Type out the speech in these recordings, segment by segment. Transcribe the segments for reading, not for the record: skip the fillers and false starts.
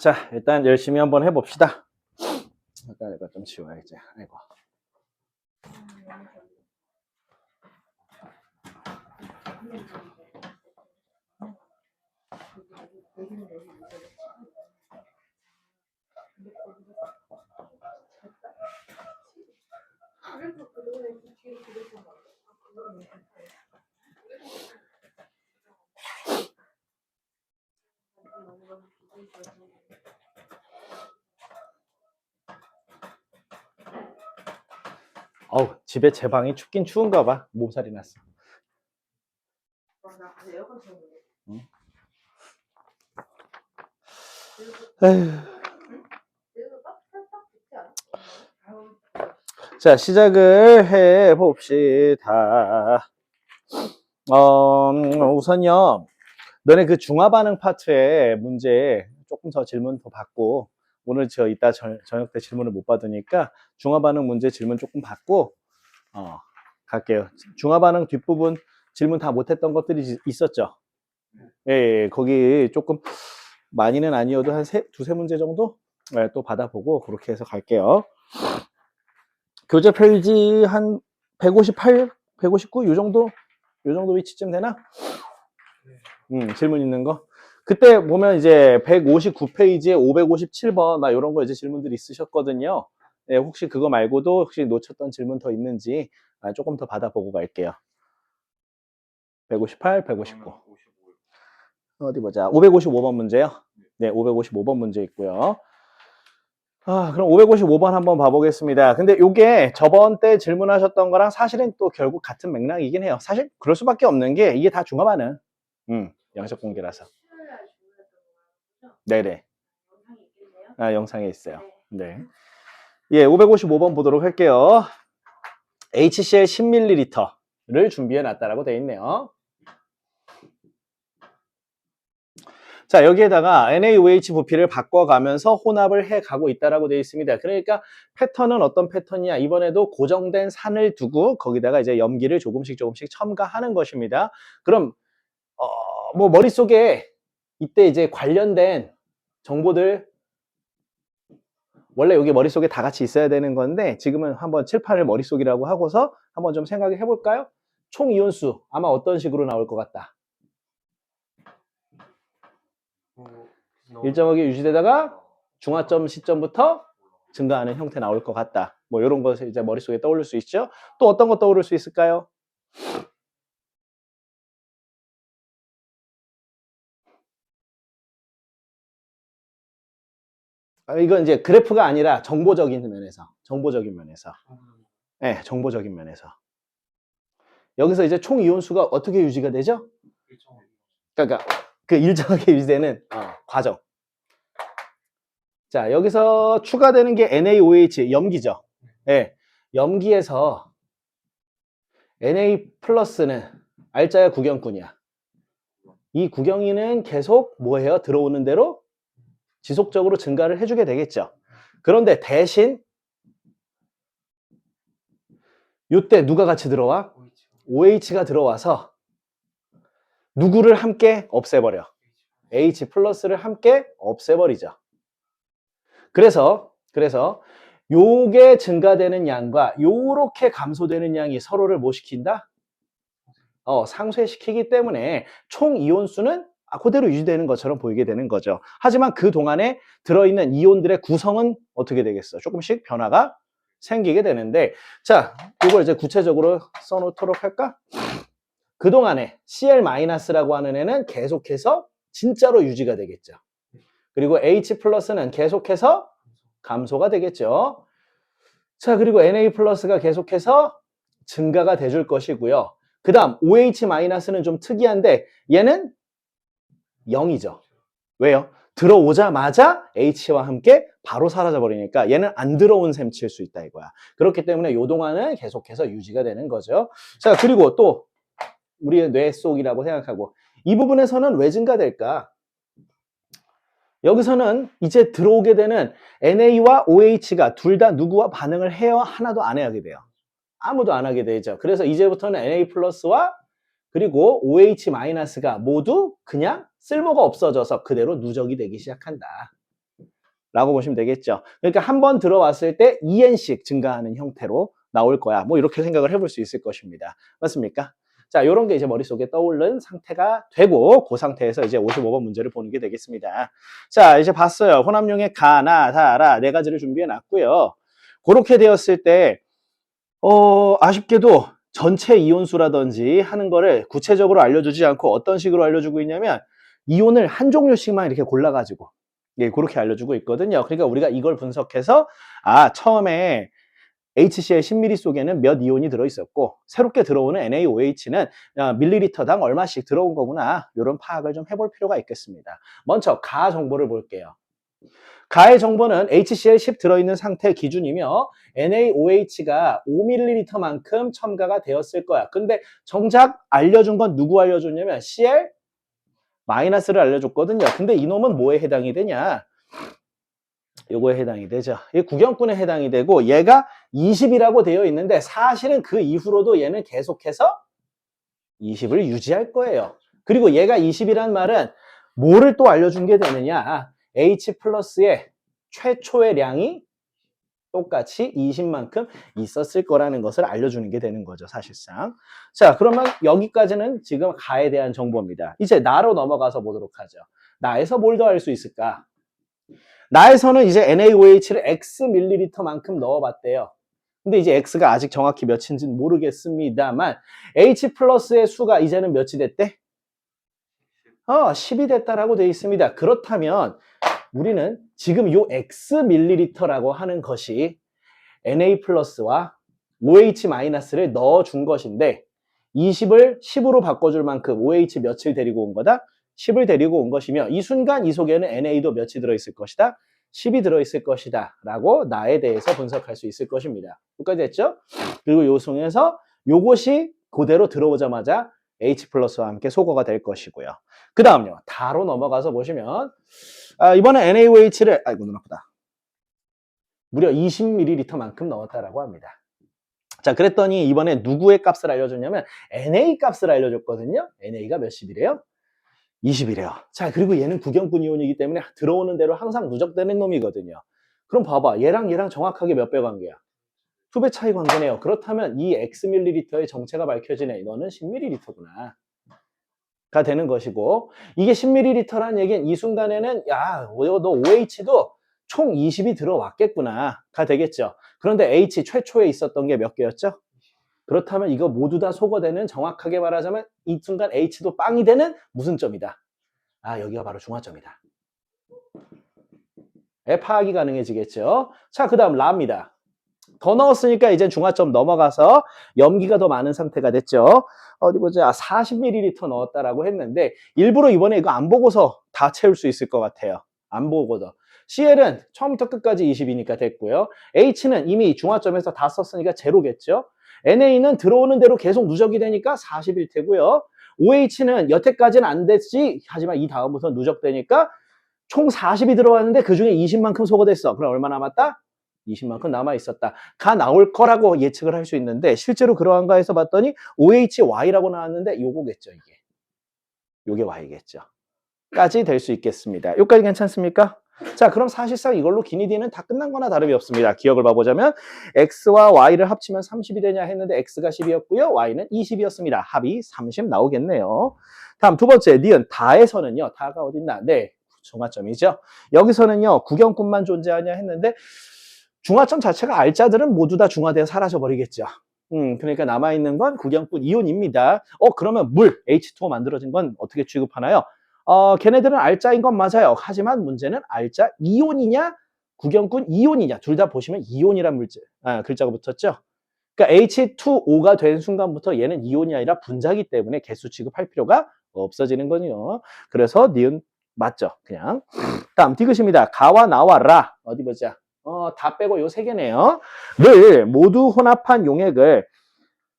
자, 일단 열심히 한번 해봅시다. 일단 이거 좀 지워야지. 아이고. 집에 제 방이 춥긴 추운가 봐. 몸살이 났어. 응? 자, 시작을 해 봅시다. 우선요, 너네 그 중화반응 파트에 문제 조금 더 질문 더 받고, 오늘 저 이따 저녁 때 질문을 못 받으니까 중화반응 문제 질문 조금 받고 갈게요. 중화반응 뒷부분 질문 다 못했던 것들이 있었죠. 예, 거기 조금 많이는 아니어도 한 두세 문제 정도 또 받아보고 그렇게 해서 갈게요. 교재 페이지 한 158, 159 요 정도 위치쯤 되나? 질문 있는 거. 그때 보면 이제 159페이지에 557번 막 이런 거 이제 질문들이 있으셨거든요. 네, 혹시 그거 말고도 혹시 놓쳤던 질문 더 있는지 조금 더 받아보고 갈게요. 158, 159. 어디 보자. 555번 문제요. 네, 555번 문제 있고요. 그럼 555번 한번 봐보겠습니다. 근데 요게 저번 때 질문하셨던 거랑 사실은 또 결국 같은 맥락이긴 해요. 사실 그럴 수밖에 없는 게 이게 다 중화반응. 양적 공개라서. 네네. 영상에 있어요. 네. 예, 555번 보도록 할게요. HCl 10ml를 준비해 놨다라고 되어 있네요. 자, 여기에다가 NaOH 부피를 바꿔가면서 혼합을 해가고 있다라고 되어 있습니다. 그러니까 패턴은 어떤 패턴이냐? 이번에도 고정된 산을 두고 거기다가 이제 염기를 조금씩 첨가하는 것입니다. 그럼 뭐 머릿속에 이때 이제 관련된 정보들 원래 여기 머릿속에 다 같이 있어야 되는 건데 지금은 한번 칠판을 머릿속이라고 하고서 한번 좀 생각해 볼까요? 총 이온수 아마 어떤 식으로 나올 것 같다. 일정하게 유지되다가 중화점 시점부터 증가하는 형태 나올 것 같다. 뭐 이런 것을 이제 머릿속에 떠올릴 수 있죠. 또 어떤 거 떠오를 수 있을까요? 이건 이제 그래프가 아니라 정보적인 면에서. 네, 정보적인 면에서. 여기서 이제 총 이온수가 어떻게 유지가 되죠? 그러니까 그 일정하게 유지되는 과정. 자, 여기서 추가되는 게 NaOH, 염기죠. 네, 염기에서 Na 플러스는 알짜야 구경꾼이야. 이 구경이는 계속 뭐예요? 들어오는 대로 지속적으로 증가를 해주게 되겠죠. 그런데 대신 이때 누가 같이 들어와? OH가 들어와서 누구를 함께 없애버려? H 플러스를 함께 없애버리죠. 그래서 요게 증가되는 양과 요렇게 감소되는 양이 서로를 뭐 시킨다? 상쇄시키기 때문에 총 이온수는 그대로 유지되는 것처럼 보이게 되는 거죠. 하지만 그 동안에 들어있는 이온들의 구성은 어떻게 되겠어? 조금씩 변화가 생기게 되는데, 자, 이걸 이제 구체적으로 써놓도록 할까? 그동안에 Cl-라고 하는 애는 계속해서 진짜로 유지가 되겠죠. 그리고 H+는 계속해서 감소가 되겠죠. 자, 그리고 Na+가 계속해서 증가가 돼줄 것이고요. 그 다음 OH-는 좀 특이한데 얘는 0이죠. 왜요? 들어오자마자 H와 함께 바로 사라져버리니까 얘는 안 들어온 셈 칠 수 있다 이거야. 그렇기 때문에 요 동안은 계속해서 유지가 되는 거죠. 자, 그리고 또 우리의 뇌 속이라고 생각하고 이 부분에서는 왜 증가될까? 여기서는 이제 들어오게 되는 NA와 OH가 둘 다 누구와 반응을 해요? 하나도 안 하게 돼요. 아무도 안 하게 되죠. 그래서 이제부터는 Na+와 그리고 OH-가 모두 그냥 쓸모가 없어져서 그대로 누적이 되기 시작한다. 라고 보시면 되겠죠. 그러니까 한 번 들어왔을 때 2n씩 증가하는 형태로 나올 거야. 뭐 이렇게 생각을 해볼 수 있을 것입니다. 맞습니까? 자, 이런 게 이제 머릿속에 떠오른 상태가 되고 그 상태에서 이제 55번 문제를 보는 게 되겠습니다. 자, 이제 봤어요. 혼합용의 가, 나, 다, 라 네 가지를 준비해 놨고요. 그렇게 되었을 때 아쉽게도 전체 이온수라든지 하는 거를 구체적으로 알려주지 않고 어떤 식으로 알려주고 있냐면 이온을 한 종류씩만 이렇게 골라가지고 예, 그렇게 알려주고 있거든요. 그러니까 우리가 이걸 분석해서 처음에 HCl 10ml 속에는 몇 이온이 들어있었고 새롭게 들어오는 NaOH는 밀리리터당 얼마씩 들어온 거구나. 이런 파악을 좀 해볼 필요가 있겠습니다. 먼저 가 정보를 볼게요. 가의 정보는 HCl 10 들어있는 상태 기준이며 NaOH가 5ml만큼 첨가가 되었을 거야. 근데 정작 알려준 건 누구 알려줬냐면 Cl 마이너스를 알려줬거든요. 근데 이놈은 뭐에 해당이 되냐? 요거에 해당이 되죠. 이 구경꾼에 해당이 되고 얘가 20이라고 되어 있는데 사실은 그 이후로도 얘는 계속해서 20을 유지할 거예요. 그리고 얘가 20이란 말은 뭐를 또 알려준 게 되느냐? H 플러스의 최초의 량이 똑같이 20만큼 있었을 거라는 것을 알려주는 게 되는 거죠, 사실상. 자, 그러면 여기까지는 지금 가에 대한 정보입니다. 이제 나로 넘어가서 보도록 하죠. 나에서 뭘 더 알 수 있을까? 나에서는 이제 NaOH를 X 밀리리터만큼 넣어봤대요. 근데 이제 X가 아직 정확히 몇인지는 모르겠습니다만 H 플러스의 수가 이제는 몇이 됐대? 10이 됐다라고 되어 있습니다. 그렇다면 우리는 지금 요 X 밀리리터라고 하는 것이 Na 플러스와 OH 마이너스를 넣어준 것인데 20을 10으로 바꿔줄 만큼 OH 몇을 데리고 온 거다? 10을 데리고 온 것이며 이 순간 이 속에는 NA도 몇이 들어있을 것이다? 10이 들어있을 것이다 라고 나에 대해서 분석할 수 있을 것입니다. 여기까지 됐죠? 그리고 요 속에서 요것이 그대로 들어오자마자 H 플러스와 함께 소거가 될 것이고요. 그 다음요. 다로 넘어가서 보시면 이번에 NaOH를 아이고 눈 아프다. 무려 20ml만큼 넣었다라고 합니다. 자, 그랬더니 이번에 누구의 값을 알려줬냐면 Na 값을 알려줬거든요. Na가 몇십이래요? 20이래요. 자, 그리고 얘는 구경꾼 이온이기 때문에 들어오는 대로 항상 누적되는 놈이거든요. 그럼 봐봐. 얘랑 정확하게 몇 배 관계야? 2배 차이 관계네요. 그렇다면 이 X밀리리터의 정체가 밝혀지네. 너는 10ml구나. 가 되는 것이고 이게 10ml라는 얘기는 이 순간에는 야, 너 OH도 총 20이 들어왔겠구나 가 되겠죠. 그런데 H 최초에 있었던 게 몇 개였죠? 그렇다면 이거 모두 다 소거되는 정확하게 말하자면 이 순간 H도 빵이 되는 무슨 점이다? 여기가 바로 중화점이다. 파악이 가능해지겠죠. 자, 그 다음 라입니다. 더 넣었으니까 이제 중화점 넘어가서 염기가 더 많은 상태가 됐죠. 어디 보자. 40ml 넣었다라고 했는데 일부러 이번에 이거 안 보고서 다 채울 수 있을 것 같아요. 안 보고도. CL은 처음부터 끝까지 20이니까 됐고요. H는 이미 중화점에서 다 썼으니까 제로겠죠. NA는 들어오는 대로 계속 누적이 되니까 40일 테고요. OH는 여태까지는 안 됐지. 하지만 이 다음부터 누적되니까 총 40이 들어왔는데 그중에 20만큼 소거됐어. 그럼 얼마 남았다? 20만큼 남아있었다. 가 나올 거라고 예측을 할 수 있는데 실제로 그러한가 해서 봤더니 OHY라고 나왔는데 요거겠죠, 이게. 요게 Y겠죠. 까지 될 수 있겠습니다. 요까지 괜찮습니까? 자, 그럼 사실상 이걸로 기니디는 다 끝난 거나 다름이 없습니다. 기억을 봐보자면 X와 Y를 합치면 30이 되냐 했는데 X가 10이었고요. Y는 20이었습니다. 합이 30 나오겠네요. 다음 두 번째, 니은 다에서는요. 다가 어딨나? 네, 중화점이죠. 여기서는요. 구경꾼만 존재하냐 했는데 중화점 자체가 알자들은 모두 다 중화되어 사라져버리겠죠. 그러니까 남아있는 건 구경꾼 이온입니다. 그러면 물, H2O 만들어진 건 어떻게 취급하나요? 걔네들은 알자인 건 맞아요. 하지만 문제는 알자 이온이냐, 구경꾼 이온이냐. 둘 다 보시면 이온이란 글자가 붙었죠. 그러니까 H2O가 된 순간부터 얘는 이온이 아니라 분자기 때문에 개수 취급할 필요가 없어지는 거죠. 그래서 니은 맞죠, 그냥. 다음 디귿입니다. 가와 나와 라. 어디 보자. 다 빼고 요 세 개네요. 를 모두 혼합한 용액을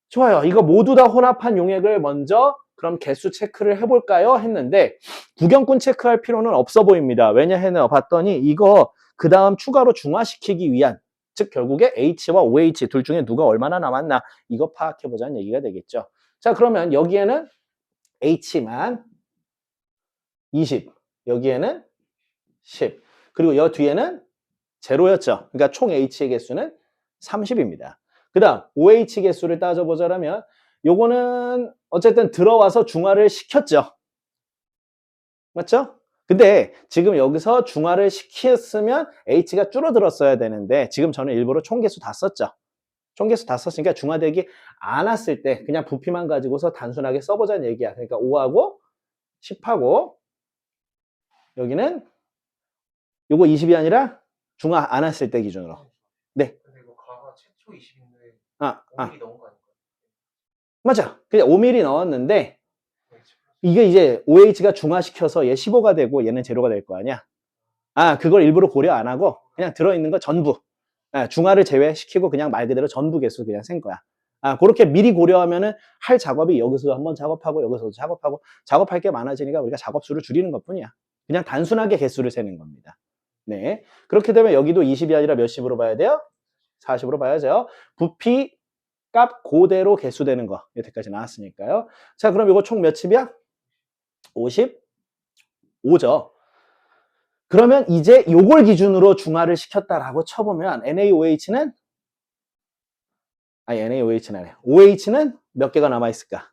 좋아요. 이거 모두 다 혼합한 용액을 먼저 그럼 개수 체크를 해볼까요? 했는데 구경꾼 체크할 필요는 없어 보입니다. 왜냐 해서 봤더니 이거 그 다음 추가로 중화시키기 위한 즉 결국에 H와 OH 둘 중에 누가 얼마나 남았나 이거 파악해보자는 얘기가 되겠죠. 자, 그러면 여기에는 H만 20 여기에는 10 그리고 여 뒤에는 제로였죠. 그러니까 총 H의 개수는 30입니다. 그 다음 OH 개수를 따져보자면 요거는 어쨌든 들어와서 중화를 시켰죠. 맞죠? 근데 지금 여기서 중화를 시켰으면 H가 줄어들었어야 되는데 지금 저는 일부러 총개수 다 썼죠. 총개수 다 썼으니까 중화되기 않았을 때 그냥 부피만 가지고서 단순하게 써보자는 얘기야. 그러니까 5하고 10하고 여기는 요거 20이 아니라 중화 안 했을 때 기준으로. 네. 근데 이거 가가 최초 20인데 아, 5mm 넣은 거 아닌가요? 맞아. 그냥 5mm 넣었는데 이게 이제 OH가 중화시켜서 얘 15가 되고 얘는 제로가 될 거 아니야. 아, 그걸 일부러 고려 안 하고 그냥 들어있는 거 전부. 아, 중화를 제외시키고 그냥 말 그대로 전부 개수 그냥 센 거야. 아, 그렇게 미리 고려하면은 할 작업이 여기서 한번 작업하고 여기서도 작업하고 작업할 게 많아지니까 우리가 작업수를 줄이는 것 뿐이야. 그냥 단순하게 개수를 세는 겁니다. 네. 그렇게 되면 여기도 20이 아니라 몇십으로 봐야 돼요? 40으로 봐야죠. 부피 값 그대로 개수되는 거. 여태까지 나왔으니까요. 자, 그럼 이거 총 몇 칩이야? 55죠. 그러면 이제 요걸 기준으로 중화를 시켰다라고 쳐보면 NaOH는 아니 NaOH는 아니에요. OH는 몇 개가 남아있을까?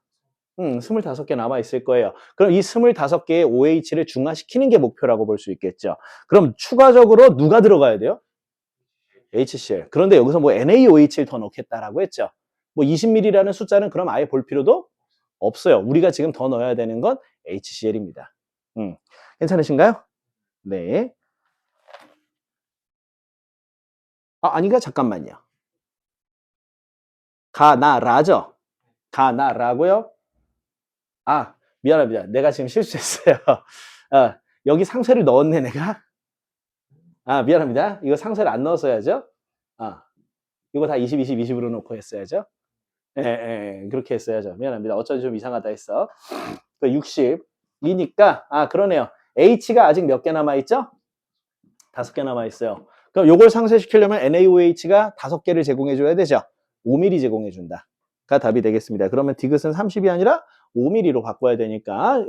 25개 남아있을 거예요. 그럼 이 25개의 OH를 중화시키는 게 목표라고 볼 수 있겠죠. 그럼 추가적으로 누가 들어가야 돼요? HCl. 그런데 여기서 뭐 NaOH를 더 넣겠다라고 했죠. 뭐 20ml라는 숫자는 그럼 아예 볼 필요도 없어요. 우리가 지금 더 넣어야 되는 건 HCl입니다. 괜찮으신가요? 네. 아닌가? 잠깐만요. 가나라죠? 가나라고요? 아, 미안합니다. 내가 지금 실수했어요. 여기 상쇄를 넣었네, 내가. 아, 미안합니다. 이거 상쇄를 안 넣었어야죠. 이거 다 20, 20, 20으로 놓고 했어야죠. 예, 그렇게 했어야죠. 미안합니다. 어쩐지 좀 이상하다 했어. 62니까, 그러네요. H가 아직 몇 개 남아있죠? 5개 남아있어요. 그럼 요걸 상쇄시키려면 NaOH가 5개를 제공해줘야 되죠. 5mm 제공해준다. 가 답이 되겠습니다. 그러면 디귿은 30이 아니라 5mm로 바꿔야 되니까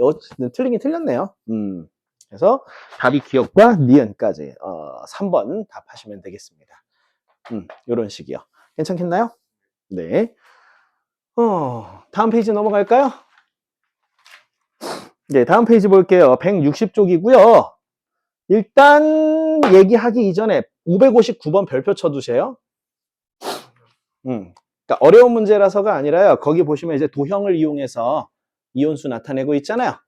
틀리긴 틀렸네요. 그래서 답이 기억과 니은까지 3번 답하시면 되겠습니다. 요런 식이요. 괜찮겠나요? 네. 다음 페이지 넘어갈까요? 네, 다음 페이지 볼게요. 160쪽이고요. 일단 얘기하기 이전에 559번 별표 쳐두세요. 그러니까 어려운 문제라서가 아니라요. 거기 보시면 이제 도형을 이용해서 이온수 나타내고 있잖아요.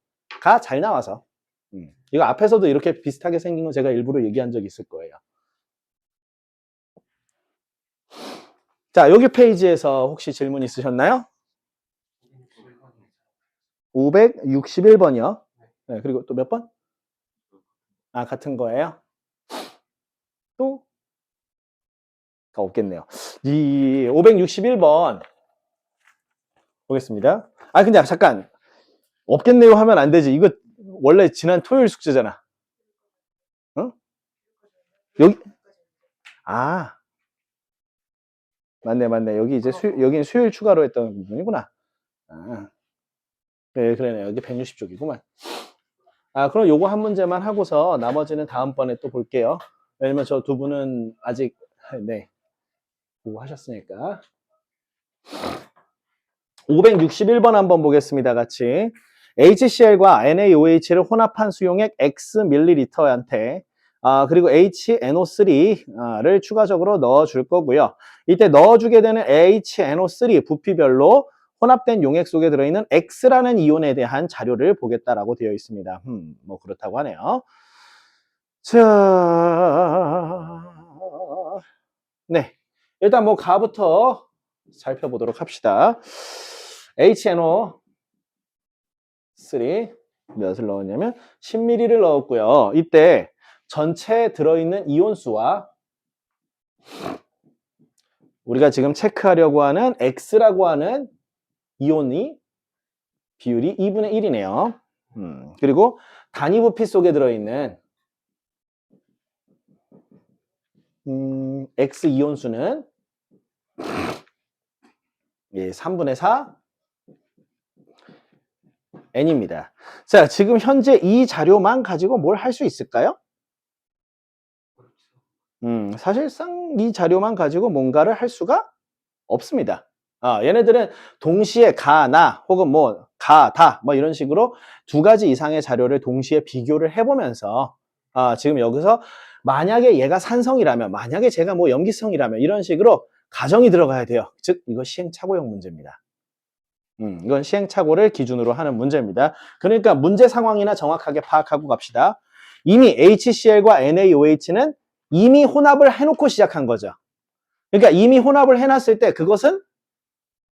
가 잘 나와서. 이거 앞에서도 이렇게 비슷하게 생긴 거 제가 일부러 얘기한 적이 있을 거예요. 자, 여기 페이지에서 혹시 질문 있으셨나요? 561번이요. 네, 그리고 또 몇 번? 같은 거예요. 또? 없겠네요. 이 561번 보겠습니다. 근데 잠깐. 없겠네요 하면 안 되지. 이거 원래 지난 토요일 숙제잖아. 여기 맞네. 여기 이제 여기는 수요일 추가로 했던 부분이구나. 네, 그러네. 여기 160쪽이구만. 그럼 요거 한 문제만 하고서 나머지는 다음번에 또 볼게요. 왜냐면 저 두 분은 아직 보고 하셨으니까. 561번 한번 보겠습니다. 같이. HCl과 NaOH를 혼합한 수용액 X 밀리리터한테 그리고 HNO3를 추가적으로 넣어줄 거고요. 이때 넣어주게 되는 HNO3 부피별로 혼합된 용액 속에 들어있는 X라는 이온에 대한 자료를 보겠다라고 되어 있습니다. 뭐 그렇다고 하네요. 자, 네. 일단 뭐 가부터 살펴보도록 합시다. HNO3 몇을 넣었냐면 10ml를 넣었고요. 이때 전체 들어있는 이온수와 우리가 지금 체크하려고 하는 X라고 하는 이온이 비율이 2분의 1이네요. 그리고 단위 부피 속에 들어있는 X 이온수는 3분의 4 N입니다. 자, 지금 현재 이 자료만 가지고 뭘 할 수 있을까요? 사실상 이 자료만 가지고 뭔가를 할 수가 없습니다. 얘네들은 동시에 가, 나, 혹은 뭐, 가, 다, 뭐 이런 식으로 두 가지 이상의 자료를 동시에 비교를 해보면서, 지금 여기서 만약에 얘가 산성이라면, 만약에 제가 뭐 염기성이라면, 이런 식으로 가정이 들어가야 돼요. 즉, 이거 시행착오형 문제입니다. 이건 시행착오를 기준으로 하는 문제입니다. 그러니까 문제 상황이나 정확하게 파악하고 갑시다. 이미 HCl과 NaOH는 이미 혼합을 해놓고 시작한 거죠. 그러니까 이미 혼합을 해놨을 때 그것은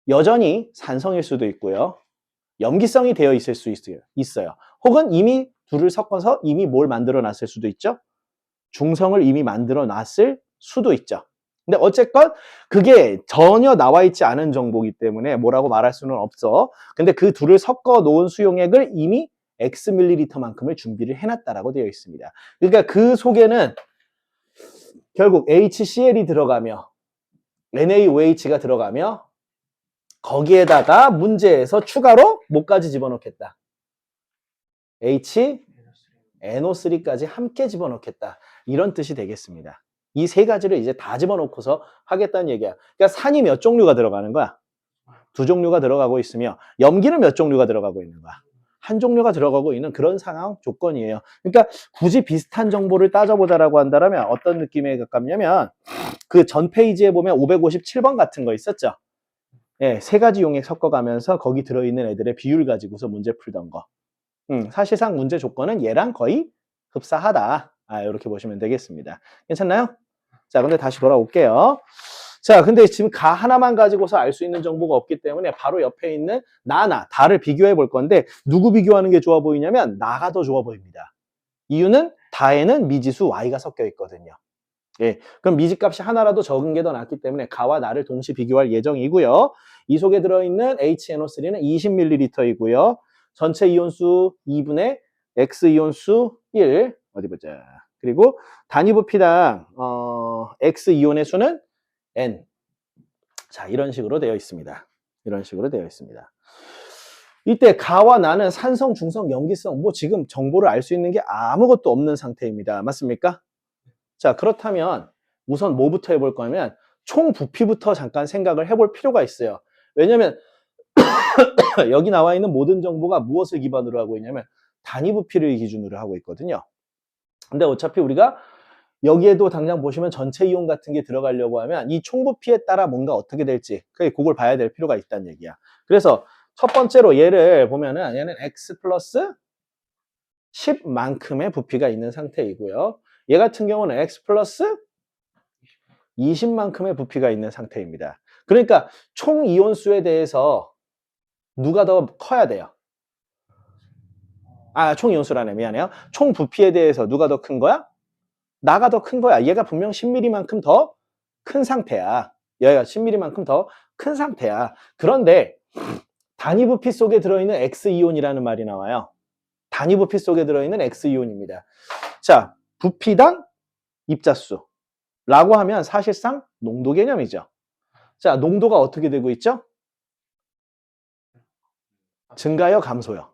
여전히 산성일 수도 있고요. 염기성이 되어 있을 수 있어요. 혹은 이미 둘을 섞어서 이미 뭘 만들어 놨을 수도 있죠. 중성을 이미 만들어 놨을 수도 있죠. 근데 어쨌건 그게 전혀 나와 있지 않은 정보이기 때문에 뭐라고 말할 수는 없어. 근데 그 둘을 섞어 놓은 수용액을 이미 Xml만큼을 준비를 해놨다라고 되어 있습니다. 그러니까 그 속에는 결국 HCl이 들어가며 NaOH가 들어가며 거기에다가 문제에서 추가로 뭐까지 집어넣겠다. HNO3까지 함께 집어넣겠다. 이런 뜻이 되겠습니다. 이 세 가지를 이제 다 집어넣고서 하겠다는 얘기야. 그러니까 산이 몇 종류가 들어가는 거야? 두 종류가 들어가고 있으며 염기는 몇 종류가 들어가고 있는 거야? 한 종류가 들어가고 있는 그런 상황 조건이에요. 그러니까 굳이 비슷한 정보를 따져보자라고 한다면 어떤 느낌에 가깝냐면 그 전 페이지에 보면 557번 같은 거 있었죠? 예, 세 가지 용액 섞어가면서 거기 들어있는 애들의 비율 가지고서 문제 풀던 거. 사실상 문제 조건은 얘랑 거의 흡사하다. 이렇게 보시면 되겠습니다. 괜찮나요? 자, 근데 다시 돌아올게요. 자, 근데 지금 가 하나만 가지고서 알 수 있는 정보가 없기 때문에 바로 옆에 있는 나나 다를 비교해 볼 건데 누구 비교하는 게 좋아 보이냐면 나가 더 좋아 보입니다. 이유는 다에는 미지수 y가 섞여 있거든요. 예, 그럼 미지값이 하나라도 적은 게 더 낫기 때문에 가와 나를 동시 비교할 예정이고요. 이 속에 들어있는 HNO3는 20ml이고요. 전체 이온수 2분의 X이온수 1, 어디 보자. 그리고 단위부피당 X이온의 수는 N. 자, 이런 식으로 되어 있습니다. 이런 식으로 되어 있습니다. 이때 가와 나는 산성, 중성, 염기성 뭐 지금 정보를 알 수 있는 게 아무것도 없는 상태입니다. 맞습니까? 자, 그렇다면 우선 뭐부터 해볼 거냐면 총 부피부터 잠깐 생각을 해볼 필요가 있어요. 왜냐면 여기 나와 있는 모든 정보가 무엇을 기반으로 하고 있냐면 단위 부피를 기준으로 하고 있거든요. 근데 어차피 우리가 여기에도 당장 보시면 전체 이온 같은 게 들어가려고 하면 이 총 부피에 따라 뭔가 어떻게 될지 그걸 봐야 될 필요가 있다는 얘기야. 그래서 첫 번째로 얘를 보면은 얘는 X 플러스 10만큼의 부피가 있는 상태이고요. 얘 같은 경우는 X 플러스 20만큼의 부피가 있는 상태입니다. 그러니까 총 이온수에 대해서 누가 더 커야 돼요? 총 이온수라네. 미안해요. 총 부피에 대해서 누가 더 큰 거야? 나가 더 큰 거야. 얘가 분명 10mm만큼 더 큰 상태야. 얘가 10mm만큼 더 큰 상태야. 그런데 단위 부피 속에 들어있는 X이온이라는 말이 나와요. 단위 부피 속에 들어있는 X이온입니다. 자, 부피당 입자수 라고 하면 사실상 농도 개념이죠. 자, 농도가 어떻게 되고 있죠? 증가요, 감소요?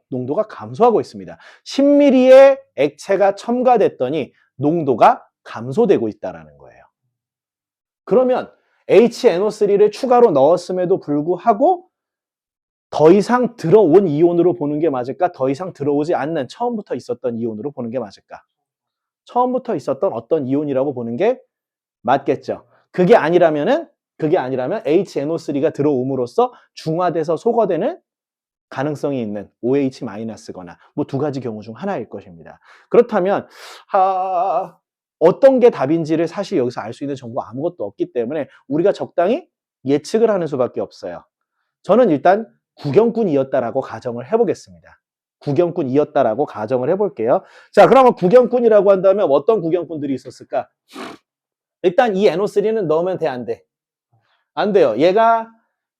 농도가 감소하고 있습니다. 10ml의 액체가 첨가됐더니 농도가 감소되고 있다는 거예요. 그러면 HNO3를 추가로 넣었음에도 불구하고 더 이상 들어온 이온으로 보는 게 맞을까? 더 이상 들어오지 않는 처음부터 있었던 이온으로 보는 게 맞을까? 처음부터 있었던 어떤 이온이라고 보는 게 맞겠죠. 그게 아니라면 HNO3가 들어옴으로써 중화돼서 소거되는 가능성이 있는 OH-거나 뭐 두 가지 경우 중 하나일 것입니다. 그렇다면 어떤 게 답인지를 사실 여기서 알 수 있는 정보가 아무것도 없기 때문에 우리가 적당히 예측을 하는 수밖에 없어요. 저는 일단 구경꾼이었다라고 가정을 해보겠습니다. 구경꾼이었다라고 가정을 해볼게요. 자, 그러면 구경꾼이라고 한다면 어떤 구경꾼들이 있었을까? 일단 이 NO3는 넣으면 돼, 안 돼? 안 돼요. 얘가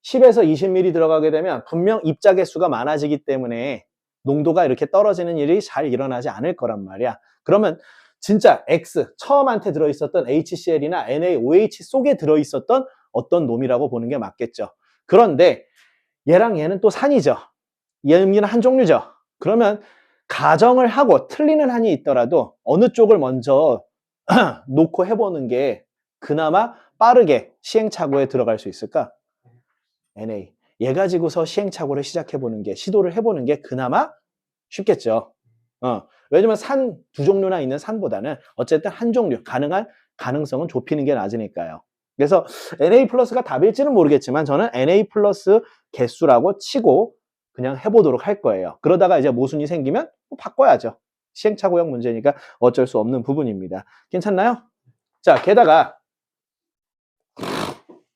10에서 20ml 들어가게 되면 분명 입자 개수가 많아지기 때문에 농도가 이렇게 떨어지는 일이 잘 일어나지 않을 거란 말이야. 그러면 진짜 X, 처음한테 들어있었던 HCl이나 NaOH 속에 들어있었던 어떤 놈이라고 보는 게 맞겠죠. 그런데 얘랑 얘는 또 산이죠. 얘는 한 종류죠. 그러면 가정을 하고 틀리는 한이 있더라도 어느 쪽을 먼저 놓고 해보는 게 그나마 빠르게 시행착오에 들어갈 수 있을까? NA. 얘 가지고서 시행착오를 시작해보는 게, 시도를 해보는 게 그나마 쉽겠죠. 왜냐면 산 두 종류나 있는 산보다는 어쨌든 한 종류, 가능한 가능성은 좁히는 게 낮으니까요. 그래서 NA 플러스가 답일지는 모르겠지만 저는 NA 플러스 개수라고 치고 그냥 해보도록 할 거예요. 그러다가 이제 모순이 생기면 뭐 바꿔야죠. 시행착오형 문제니까 어쩔 수 없는 부분입니다. 괜찮나요? 자, 게다가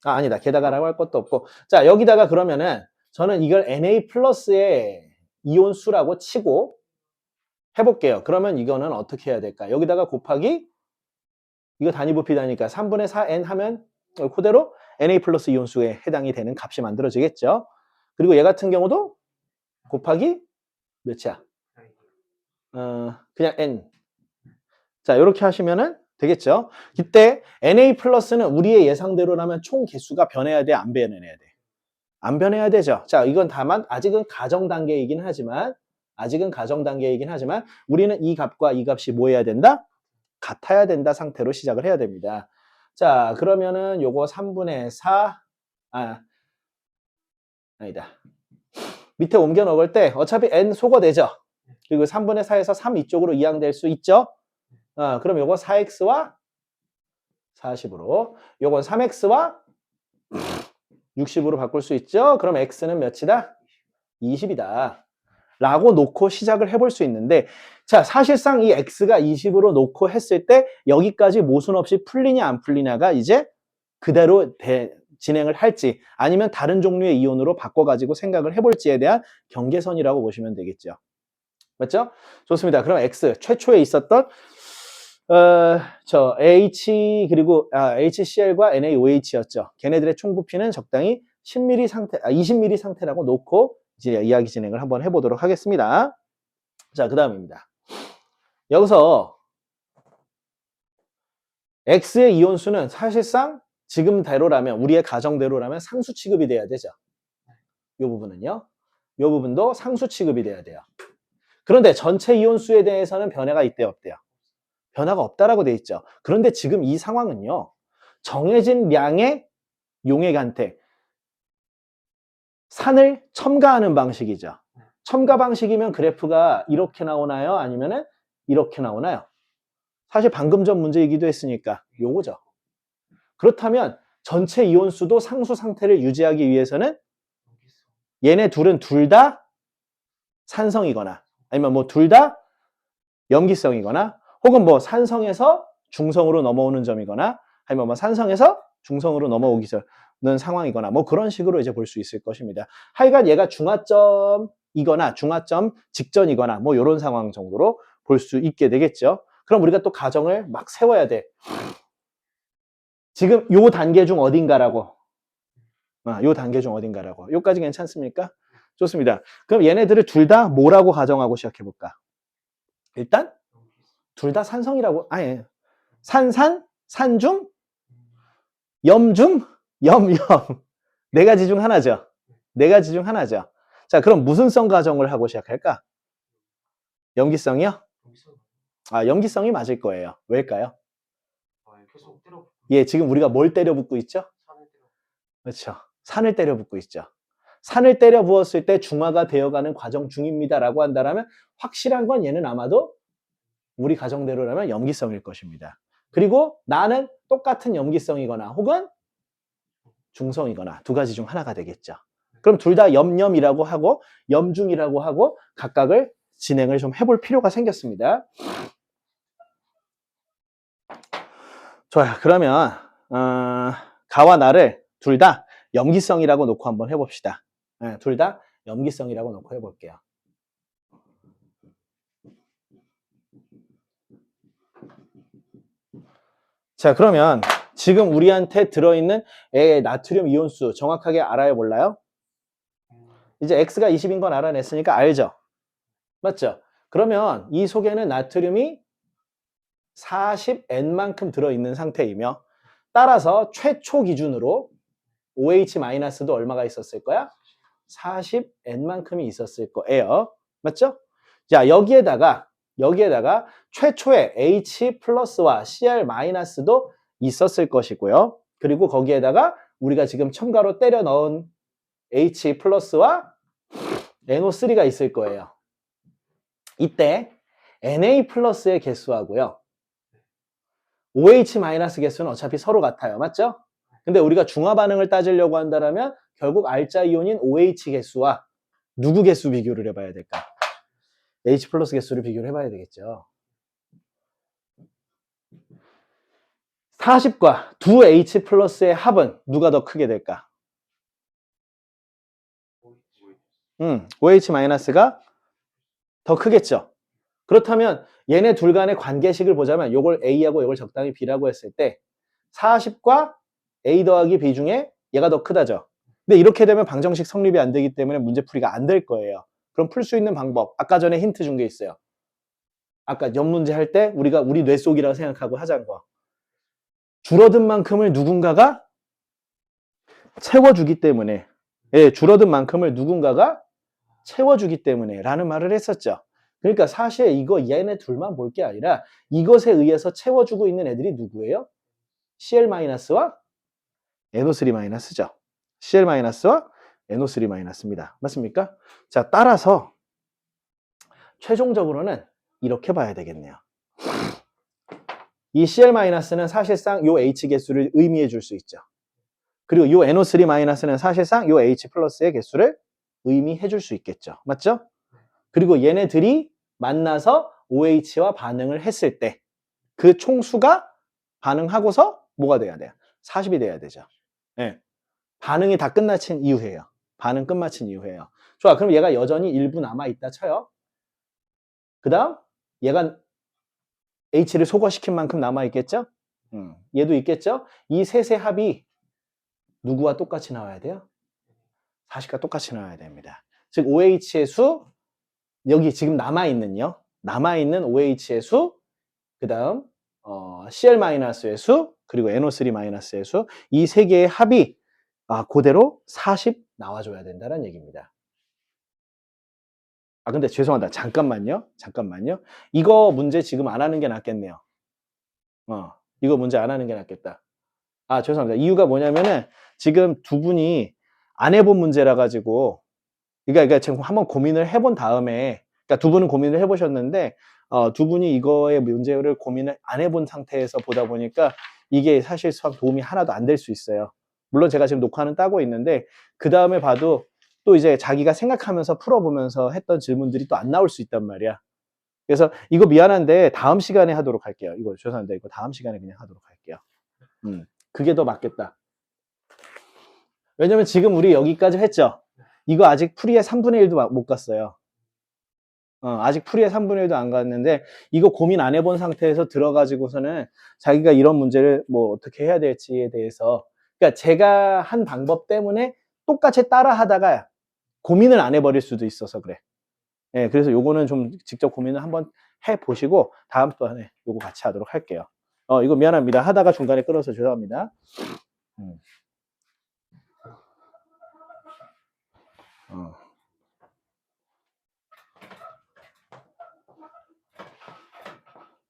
아니다. 게다가라고 할 것도 없고. 자, 여기다가 그러면은 저는 이걸 NA 플러스의 이온 수라고 치고 해볼게요. 그러면 이거는 어떻게 해야 될까? 여기다가 곱하기 이거 단위 부피다니까 3분의 4n 하면 그대로 NA 플러스 이온 수에 해당이 되는 값이 만들어지겠죠. 그리고 얘 같은 경우도 곱하기 몇이야? 그냥 n. 자, 이렇게 하시면은 되겠죠. 이때 NA 플러스는 우리의 예상대로라면 총 개수가 변해야 돼, 안 변해야 돼? 안 변해야 되죠. 자, 이건 다만 아직은 가정 단계이긴 하지만 우리는 이 값과 이 값이 뭐 해야 된다? 같아야 된다 상태로 시작을 해야 됩니다. 자, 그러면은 요거 3분의 4 아니다. 밑에 옮겨 넣을 때 어차피 n 소거되죠. 그리고 3분의 4에서 3 이쪽으로 이항될 수 있죠. 그럼 요거 4x와 40으로 요건 3x와 60으로 바꿀 수 있죠. 그럼 x는 몇이다? 20이다. 라고 놓고 시작을 해볼 수 있는데, 자, 사실상 이 x가 20으로 놓고 했을 때 여기까지 모순 없이 풀리냐 안 풀리냐가 이제 그대로 진행을 할지 아니면 다른 종류의 이온으로 바꿔가지고 생각을 해볼지에 대한 경계선이라고 보시면 되겠죠. 맞죠? 좋습니다. 그럼 x 최초에 있었던 그리고 HCl과 NaOH였죠. 걔네들의 총 부피는 적당히 10ml 상태, 20ml 상태라고 놓고 이제 이야기 진행을 한번 해보도록 하겠습니다. 자, 그 다음입니다. 여기서 X의 이온수는 사실상 지금대로라면, 우리의 가정대로라면 상수 취급이 돼야 되죠. 이 부분은요. 이 부분도 상수 취급이 돼야 돼요. 그런데 전체 이온수에 대해서는 변화가 있대요, 없대요? 변화가 없다라고 돼 있죠. 그런데 지금 이 상황은요. 정해진 량의 용액한테 산을 첨가하는 방식이죠. 첨가 방식이면 그래프가 이렇게 나오나요? 아니면은 이렇게 나오나요? 사실 방금 전 문제이기도 했으니까 요거죠. 그렇다면 전체 이온수도 상수 상태를 유지하기 위해서는 얘네 둘은 둘 다 산성이거나 아니면 뭐 둘 다 염기성이거나 혹은 뭐 산성에서 중성으로 넘어오는 점이거나 아니면 뭐 산성에서 중성으로 넘어오기는 상황이거나 뭐 그런 식으로 이제 볼 수 있을 것입니다. 하여간 얘가 중화점이거나 중화점 직전이거나 뭐 이런 상황 정도로 볼 수 있게 되겠죠. 그럼 우리가 또 가정을 막 세워야 돼. 지금 요 단계 중 어딘가라고. 요 단계 중 어딘가라고. 요까지 괜찮습니까? 좋습니다. 그럼 얘네들을 둘 다 뭐라고 가정하고 시작해볼까? 일단 둘 다 산성이라고. 아니, 산중, 염중, 염. 네 가지 중 하나죠. 네 가지 중 하나죠. 자, 그럼 무슨 성 가정을 하고 시작할까? 염기성이요? 염기성이 맞을 거예요. 왜일까요? 계속 때려. 예, 지금 우리가 뭘 때려 붓고 있죠? 그렇죠. 산을 때려 붓고 있죠. 산을 때려 부었을 때 중화가 되어가는 과정 중입니다라고 한다면 확실한 건 얘는 아마도 우리 가정대로라면 염기성일 것입니다. 그리고 나는 똑같은 염기성이거나 혹은 중성이거나 두 가지 중 하나가 되겠죠. 그럼 둘 다 염염이라고 하고 염중이라고 하고 각각을 진행을 좀 해볼 필요가 생겼습니다. 좋아요. 그러면 가와 나를 둘 다 염기성이라고 놓고 한번 해봅시다. 네, 둘 다 염기성이라고 놓고 해볼게요. 자, 그러면 지금 우리한테 들어있는 나트륨 이온수 정확하게 알아요, 몰라요? 이제 X가 20인 건 알아냈으니까 알죠? 맞죠? 그러면 이 속에는 나트륨이 40N만큼 들어있는 상태이며 따라서 최초 기준으로 OH-도 얼마가 있었을 거야? 40N만큼이 있었을 거예요. 맞죠? 자, 여기에다가 여기에다가 최초의 H 플러스와 Cl 마이너스도 있었을 것이고요. 그리고 거기에다가 우리가 지금 첨가로 때려 넣은 H 플러스와 NO3가 있을 거예요. 이때 Na 플러스의 개수하고요. OH 마이너스 개수는 어차피 서로 같아요. 맞죠? 근데 우리가 중화 반응을 따지려고 한다면 결국 R자 이온인 OH 개수와 누구 개수 비교를 해봐야 될까? H 플러스 개수를 비교를 해봐야 되겠죠. 40과 두 H 플러스의 합은 누가 더 크게 될까? OH 마이너스가 더 크겠죠. 그렇다면 얘네 둘 간의 관계식을 보자면 요걸 A하고 요걸 적당히 B라고 했을 때 40과 A 더하기 B 중에 얘가 더 크다죠. 근데 이렇게 되면 방정식 성립이 안 되기 때문에 문제풀이가 안 될 거예요. 그럼 풀 수 있는 방법, 아까 전에 힌트 준 게 있어요. 아까 옆문제 할 때 우리가 우리 뇌 속이라고 생각하고 하자는 거. 줄어든 만큼을 누군가가 채워주기 때문에, 예, 줄어든 만큼을 누군가가 채워주기 때문에 라는 말을 했었죠. 그러니까 사실 이거 얘네 둘만 볼 게 아니라 이것에 의해서 채워주고 있는 애들이 누구예요? Cl-와 NO3-죠. Cl-와 NO3-입니다. 맞습니까? 자, 따라서 최종적으로는 이렇게 봐야 되겠네요. 이 Cl-는 사실상 요 H 개수를 의미해 줄 수 있죠. 그리고 요 NO3-는 사실상 요 H 플러스의 개수를 의미해 줄 수 있겠죠. 맞죠? 그리고 얘네들이 만나서 OH와 반응을 했을 때 그 총수가 반응하고서 뭐가 돼야 돼요? 40이 돼야 되죠. 네. 반응이 다 끝마친 이후에요. 반응 끝마친 이후에요. 좋아, 그럼 얘가 여전히 일부 남아있다 쳐요. 그 다음 얘가 H를 소거시킨 만큼 남아있겠죠? 얘도 있겠죠? 이 셋의 합이 누구와 똑같이 나와야 돼요? 40과 똑같이 나와야 됩니다. 즉 OH의 수, 여기 지금 남아있는 OH의 수, 그 다음 Cl-의 수, 그리고 NO3-의 수, 이 세 개의 합이 그대로 40 나와줘야 된다는 얘기입니다. 근데 죄송하다. 잠깐만요. 이거 문제 지금 안 하는 게 낫겠네요. 이거 문제 안 하는 게 낫겠다. 죄송합니다. 이유가 뭐냐면은 지금 두 분이 안 해본 문제라 가지고, 그러니까 지금 한번 고민을 해본 다음에, 그러니까 두 분은 고민을 해보셨는데, 두 분이 이거의 문제를 고민을 안 해본 상태에서 보다 보니까 이게 사실상 도움이 하나도 안 될 수 있어요. 물론 제가 지금 녹화는 따고 있는데, 그 다음에 봐도 또 이제 자기가 생각하면서 풀어보면서 했던 질문들이 또 안 나올 수 있단 말이야. 그래서 이거 미안한데 다음 시간에 하도록 할게요. 이거 죄송한데 이거 다음 시간에 그냥 하도록 할게요. 그게 더 맞겠다. 왜냐면 지금 우리 여기까지 했죠. 이거 아직 풀이의 3분의 1도 못 갔어요. 아직 풀이의 3분의 1도 안 갔는데 이거 고민 안 해본 상태에서 들어가지고서는 자기가 이런 문제를 뭐 어떻게 해야 될지에 대해서, 그러니까 제가 한 방법 때문에 똑같이 따라 하다가 고민을 안 해버릴 수도 있어서 그래. 예, 그래서 요거는 좀 직접 고민을 한번 해보시고 다음번에 요거 같이 하도록 할게요. 이거 미안합니다. 하다가 중간에 끊어서 죄송합니다.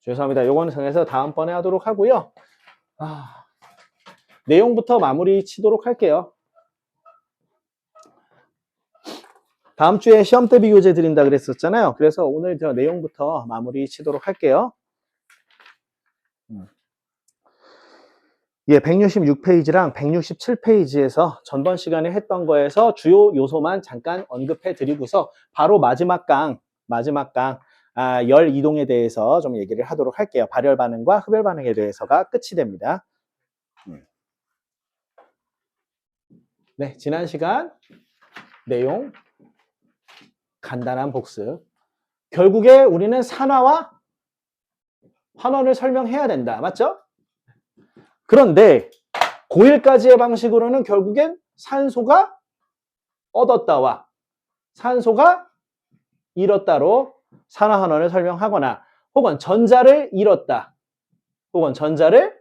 죄송합니다. 요거는 정해서 다음번에 하도록 하고요. 내용부터 마무리 치도록 할게요. 다음 주에 시험 대비 교재 드린다 그랬었잖아요. 그래서 오늘 저 내용부터 마무리 치도록 할게요. 예, 166페이지랑 167페이지에서 전번 시간에 했던 거에서 주요 요소만 잠깐 언급해 드리고서 바로 마지막 강, 열 이동에 대해서 좀 얘기를 하도록 할게요. 발열 반응과 흡열 반응에 대해서가 끝이 됩니다. 네, 지난 시간 내용 간단한 복습. 결국에 우리는 산화와 환원을 설명해야 된다. 맞죠? 그런데 고1까지의 방식으로는 결국엔 산소가 얻었다와 산소가 잃었다로 산화환원을 설명하거나 혹은 전자를 잃었다 혹은 전자를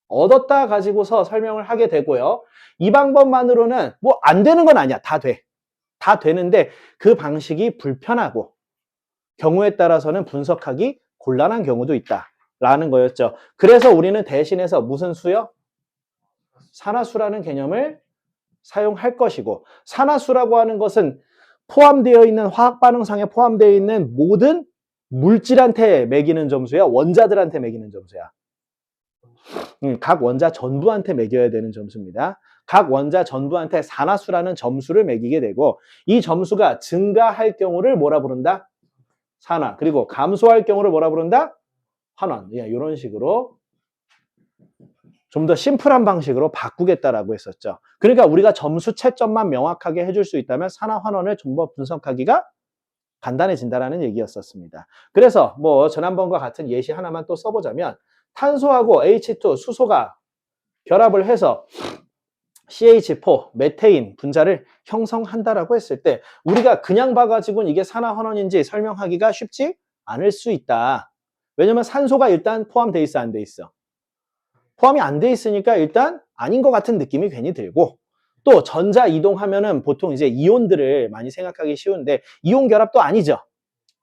얻었다 가지고서 설명을 하게 되고요. 이 방법만으로는 뭐 안 되는 건 아니야. 다 돼. 다 되는데 그 방식이 불편하고 경우에 따라서는 분석하기 곤란한 경우도 있다라는 거였죠. 그래서 우리는 대신해서 무슨 수요? 산화수라는 개념을 사용할 것이고, 산화수라고 하는 것은 포함되어 있는 화학 반응상에 포함되어 있는 모든 물질한테 매기는 점수야, 원자들한테 매기는 점수야. 각 원자 전부한테 매겨야 되는 점수입니다. 각 원자 전부한테 산화수라는 점수를 매기게 되고, 이 점수가 증가할 경우를 뭐라 부른다? 산화. 그리고 감소할 경우를 뭐라 부른다? 환원. 이런 식으로 좀 더 심플한 방식으로 바꾸겠다라고 했었죠. 그러니까 우리가 점수 채점만 명확하게 해줄 수 있다면 산화 환원을 좀 더 분석하기가 간단해진다라는 얘기였었습니다. 그래서 뭐 지난번과 같은 예시 하나만 또 써보자면, 탄소하고 H2 수소가 결합을 해서 CH4 메테인 분자를 형성한다라고 했을 때, 우리가 그냥 봐가지고는 이게 산화 환원인지 설명하기가 쉽지 않을 수 있다. 왜냐면 산소가 일단 포함돼 있어, 안 돼 있어? 포함이 안 돼 있으니까 일단 아닌 것 같은 느낌이 괜히 들고, 또 전자 이동하면은 보통 이제 이온들을 많이 생각하기 쉬운데 이온 결합도 아니죠.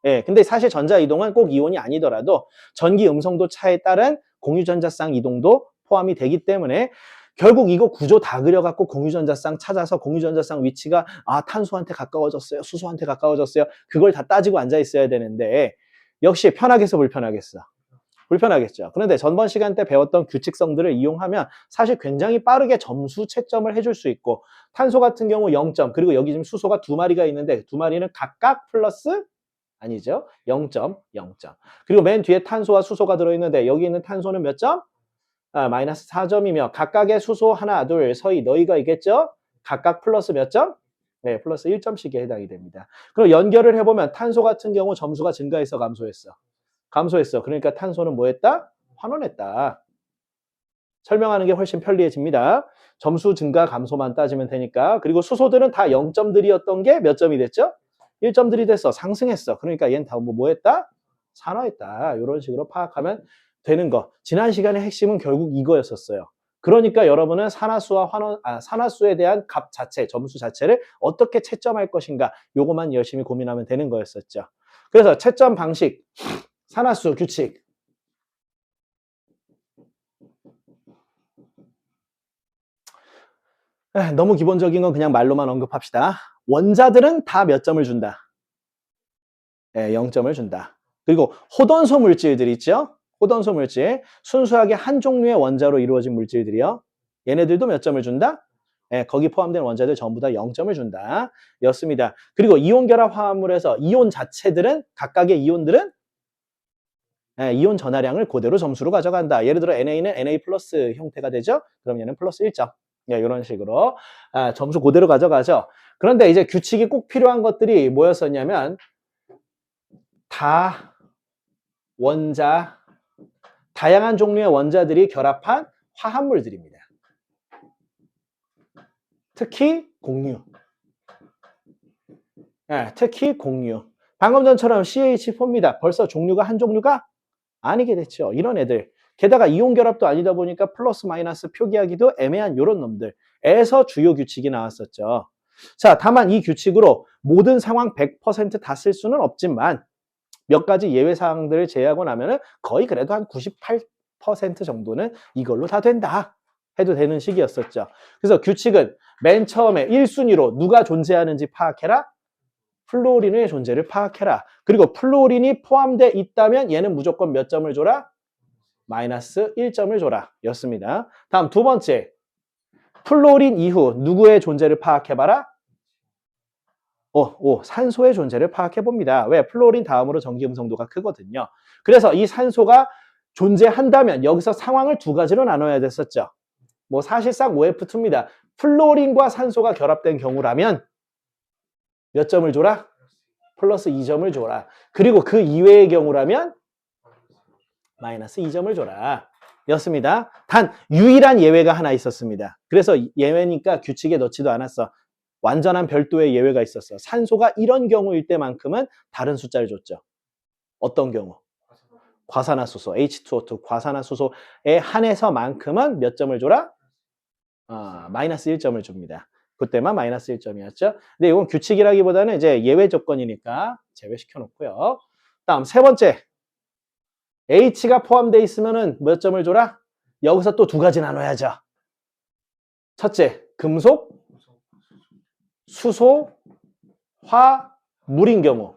예, 근데 사실 전자 이동은 꼭 이온이 아니더라도 전기 음성도 차에 따른 공유전자쌍 이동도 포함이 되기 때문에, 결국 이거 구조 다 그려갖고 공유전자쌍 찾아서 공유전자쌍 위치가 탄소한테 가까워졌어요, 수소한테 가까워졌어요, 그걸 다 따지고 앉아 있어야 되는데, 역시 편하겠어, 불편하겠어? 불편하겠죠. 그런데 전번 시간 때 배웠던 규칙성들을 이용하면 사실 굉장히 빠르게 점수 채점을 해줄 수 있고, 탄소 같은 경우 0점, 그리고 여기 지금 수소가 두 마리가 있는데 두 마리는 각각 플러스 아니죠. 0점, 0점. 그리고 맨 뒤에 탄소와 수소가 들어있는데 여기 있는 탄소는 몇 점? 마이너스 4점이며 각각의 수소 하나, 둘, 서희, 너희가 있겠죠? 각각 플러스 몇 점? 네, 플러스 1점씩에 해당이 됩니다. 그럼 연결을 해보면 탄소 같은 경우 점수가 증가했어, 감소했어? 감소했어. 그러니까 탄소는 뭐 했다? 환원했다. 설명하는 게 훨씬 편리해집니다. 점수 증가, 감소만 따지면 되니까. 그리고 수소들은 다 0점들이었던 게 몇 점이 됐죠? 1점들이 됐어. 상승했어. 그러니까 얘는 다 뭐 했다? 산화했다. 이런 식으로 파악하면 되는 거. 지난 시간의 핵심은 결국 이거였었어요. 그러니까 여러분은 산화수와 산화수에 대한 값 자체, 점수 자체를 어떻게 채점할 것인가, 요거만 열심히 고민하면 되는 거였었죠. 그래서 채점 방식, 산화수 규칙. 너무 기본적인 건 그냥 말로만 언급합시다. 원자들은 다 몇 점을 준다? 0점을 준다. 그리고 호던소 물질들 있죠? 호던소 물질. 순수하게 한 종류의 원자로 이루어진 물질들이요. 얘네들도 몇 점을 준다? 거기 포함된 원자들 전부 다 0점을 준다. 였습니다. 그리고 이온 결합 화합물에서 이온 자체들은, 각각의 이온들은 이온 전하량을 그대로 점수로 가져간다. 예를 들어 NA는 NA 플러스 형태가 되죠? 그럼 얘는 플러스 1점. 이런 식으로 점수 그대로 가져가죠. 그런데 이제 규칙이 꼭 필요한 것들이 뭐였었냐면, 다 원자, 다양한 종류의 원자들이 결합한 화합물들입니다. 특히 공유. 특히 공유. 방금 전처럼 CH4입니다. 벌써 종류가 한 종류가 아니게 됐죠. 이런 애들. 게다가 이온 결합도 아니다 보니까 플러스 마이너스 표기하기도 애매한 이런 놈들에서 주요 규칙이 나왔었죠. 자, 다만 이 규칙으로 모든 상황 100% 다 쓸 수는 없지만 몇 가지 예외 사항들을 제외하고 나면은 거의 그래도 한 98% 정도는 이걸로 다 된다 해도 되는 시기였었죠. 그래서 규칙은 맨 처음에 1순위로 누가 존재하는지 파악해라. 플루오린의 존재를 파악해라. 그리고 플루오린이 포함되어 있다면 얘는 무조건 몇 점을 줘라? 마이너스 1점을 줘라. 였습니다. 다음 두 번째. 플루오린 이후 누구의 존재를 파악해봐라? 산소의 존재를 파악해봅니다. 왜? 플루오린 다음으로 전기 음성도가 크거든요. 그래서 이 산소가 존재한다면 여기서 상황을 두 가지로 나눠야 됐었죠. 뭐 사실상 OF2입니다. 플루오린과 산소가 결합된 경우라면 몇 점을 줘라? 플러스 2점을 줘라. 그리고 그 이외의 경우라면 마이너스 2점을 줘라. 였습니다. 단 유일한 예외가 하나 있었습니다. 그래서 예외니까 규칙에 넣지도 않았어. 완전한 별도의 예외가 있었어. 산소가 이런 경우일 때만큼은 다른 숫자를 줬죠. 어떤 경우? 과산화수소, H2O2 과산화수소에 한해서만큼은 몇 점을 줘라? 마이너스 1점을 줍니다. 그때만 마이너스 1점이었죠. 근데 이건 규칙이라기보다는 이제 예외 조건이니까 제외시켜 놓고요. 다음 세 번째. H가 포함되어 있으면은 몇 점을 줘라? 여기서 또 두 가지 나눠야죠. 첫째, 금속, 수소, 화, 물인 경우.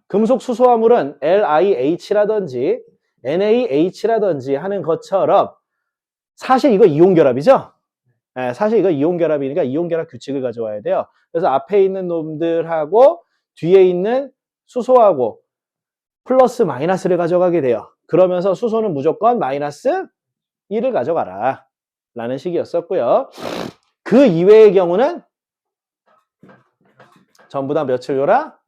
금속, 수소, 화물은 LiH라든지 NaH라든지 하는 것처럼 사실 이거 이온결합이죠? 네, 사실 이거 이온결합이니까 이온결합 규칙을 가져와야 돼요. 그래서 앞에 있는 놈들하고 뒤에 있는 수소하고 플러스 마이너스를 가져가게 돼요. 그러면서 수소는 무조건 마이너스 1을 가져가라 라는 식이었었고요. 그 이외의 경우는 전부 다 몇을 줘라?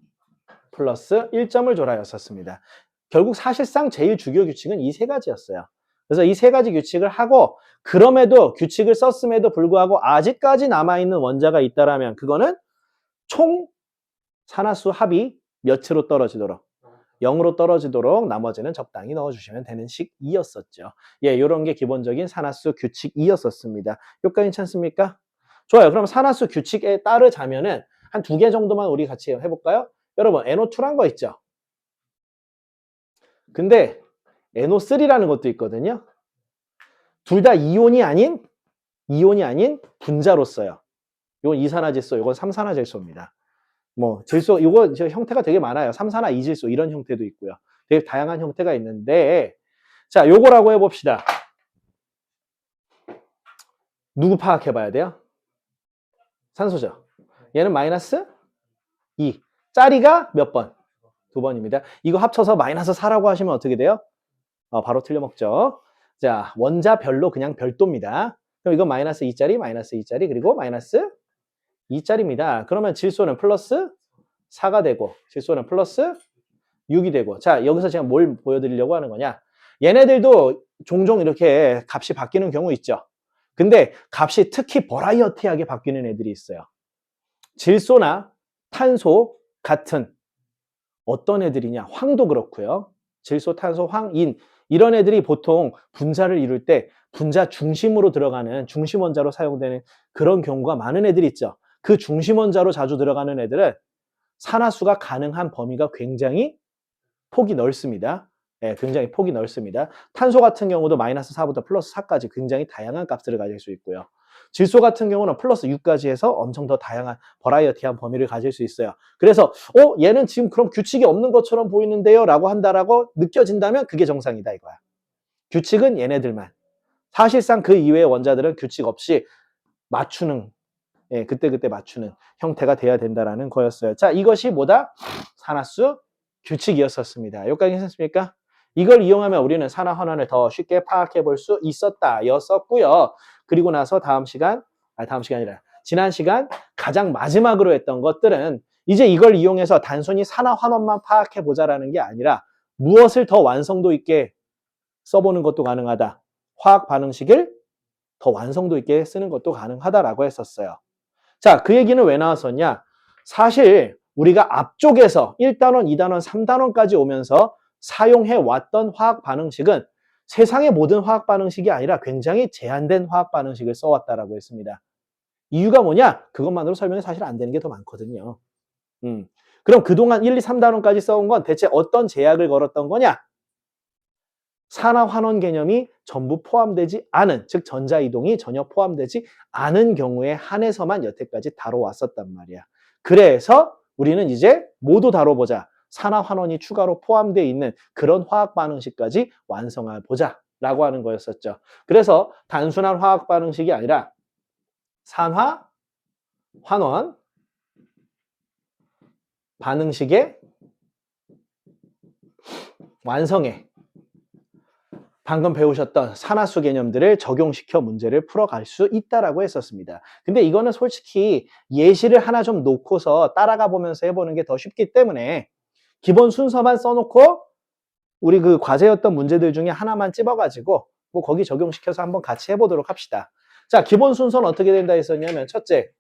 플러스 1점을 줘라 였었습니다. 결국 사실상 제일 주요 규칙은 이 세 가지였어요. 그래서 이 세 가지 규칙을 하고 그럼에도 규칙을 썼음에도 불구하고 아직까지 남아있는 원자가 있다라면 그거는 총 산화수 합이 몇으로 떨어지도록 0으로 떨어지도록 나머지는 적당히 넣어주시면 되는 식이었었죠. 예, 이런 게 기본적인 산화수 규칙이었었습니다. 여기까지 괜찮습니까? 좋아요. 그럼 산화수 규칙에 따르자면은 한 두 개 정도만 우리 같이 해볼까요? 여러분, NO2란 거 있죠? 근데 NO3라는 것도 있거든요. 둘 다 이온이 아닌 분자로서요. 이건 이산화질소, 이건 삼산화질소입니다. 뭐 질소 이거 형태가 되게 많아요. 삼산화 이질소 이런 형태도 있고요. 되게 다양한 형태가 있는데 자, 요거라고 해봅시다. 누구 파악해 봐야 돼요? 산소죠. 얘는 마이너스 2. 짜리가 몇 번? 2번입니다. 이거 합쳐서 마이너스 4라고 하시면 어떻게 돼요? 바로 틀려먹죠. 자, 원자별로 그냥 별도입니다. 그럼 이건 마이너스 2짜리, 마이너스 2짜리, 그리고 마이너스 2짜리입니다. 그러면 질소는 플러스 4가 되고 질소는 플러스 6이 되고 자, 여기서 제가 뭘 보여드리려고 하는 거냐. 얘네들도 종종 이렇게 값이 바뀌는 경우 있죠. 근데 값이 특히 버라이어티하게 바뀌는 애들이 있어요. 질소나 탄소 같은 어떤 애들이냐. 황도 그렇고요. 질소, 탄소, 황, 인 이런 애들이 보통 분자를 이룰 때 분자 중심으로 들어가는 중심 원자로 사용되는 그런 경우가 많은 애들이 있죠. 그 중심 원자로 자주 들어가는 애들은 산화수가 가능한 범위가 굉장히 폭이 넓습니다. 예, 굉장히 폭이 넓습니다. 탄소 같은 경우도 마이너스 4부터 플러스 4까지 굉장히 다양한 값들을 가질 수 있고요. 질소 같은 경우는 플러스 6까지 해서 엄청 더 다양한 버라이어티한 범위를 가질 수 있어요. 그래서 얘는 지금 그럼 규칙이 없는 것처럼 보이는데요 라고 한다라고 느껴진다면 그게 정상이다 이거야. 규칙은 얘네들만. 사실상 그 이외의 원자들은 규칙 없이 맞추는 예, 그때그때 맞추는 형태가 돼야 된다라는 거였어요. 자, 이것이 뭐다? 산화수 규칙이었었습니다. 여기까지 괜찮습니까? 이걸 이용하면 우리는 산화 환원을 더 쉽게 파악해 볼 수 있었다 였었고요. 그리고 나서 다음 시간이 아니라 지난 시간 가장 마지막으로 했던 것들은 이제 이걸 이용해서 단순히 산화 환원만 파악해 보자라는 게 아니라 무엇을 더 완성도 있게 써보는 것도 가능하다. 화학 반응식을 더 완성도 있게 쓰는 것도 가능하다라고 했었어요. 자, 그 얘기는 왜 나왔었냐? 사실 우리가 앞쪽에서 1단원, 2단원, 3단원까지 오면서 사용해 왔던 화학 반응식은 세상의 모든 화학 반응식이 아니라 굉장히 제한된 화학 반응식을 써왔다라고 했습니다. 이유가 뭐냐? 그것만으로 설명이 사실 안 되는 게 더 많거든요. 그럼 그동안 1, 2, 3단원까지 써온 건 대체 어떤 제약을 걸었던 거냐? 산화 환원 개념이 전부 포함되지 않은, 즉 전자이동이 전혀 포함되지 않은 경우에 한해서만 여태까지 다뤄왔었단 말이야. 그래서 우리는 이제 모두 다뤄보자. 산화 환원이 추가로 포함되어 있는 그런 화학 반응식까지 완성해 보자 라고 하는 거였었죠. 그래서 단순한 화학 반응식이 아니라 산화 환원 반응식의 완성에 방금 배우셨던 산화수 개념들을 적용시켜 문제를 풀어갈 수 있다라고 했었습니다. 근데 이거는 솔직히 예시를 하나 좀 놓고서 따라가 보면서 해보는 게 더 쉽기 때문에 기본 순서만 써놓고 우리 그 과제였던 문제들 중에 하나만 찝어가지고 뭐 거기 적용시켜서 한번 같이 해보도록 합시다. 자, 기본 순서는 어떻게 된다 했었냐면 첫째,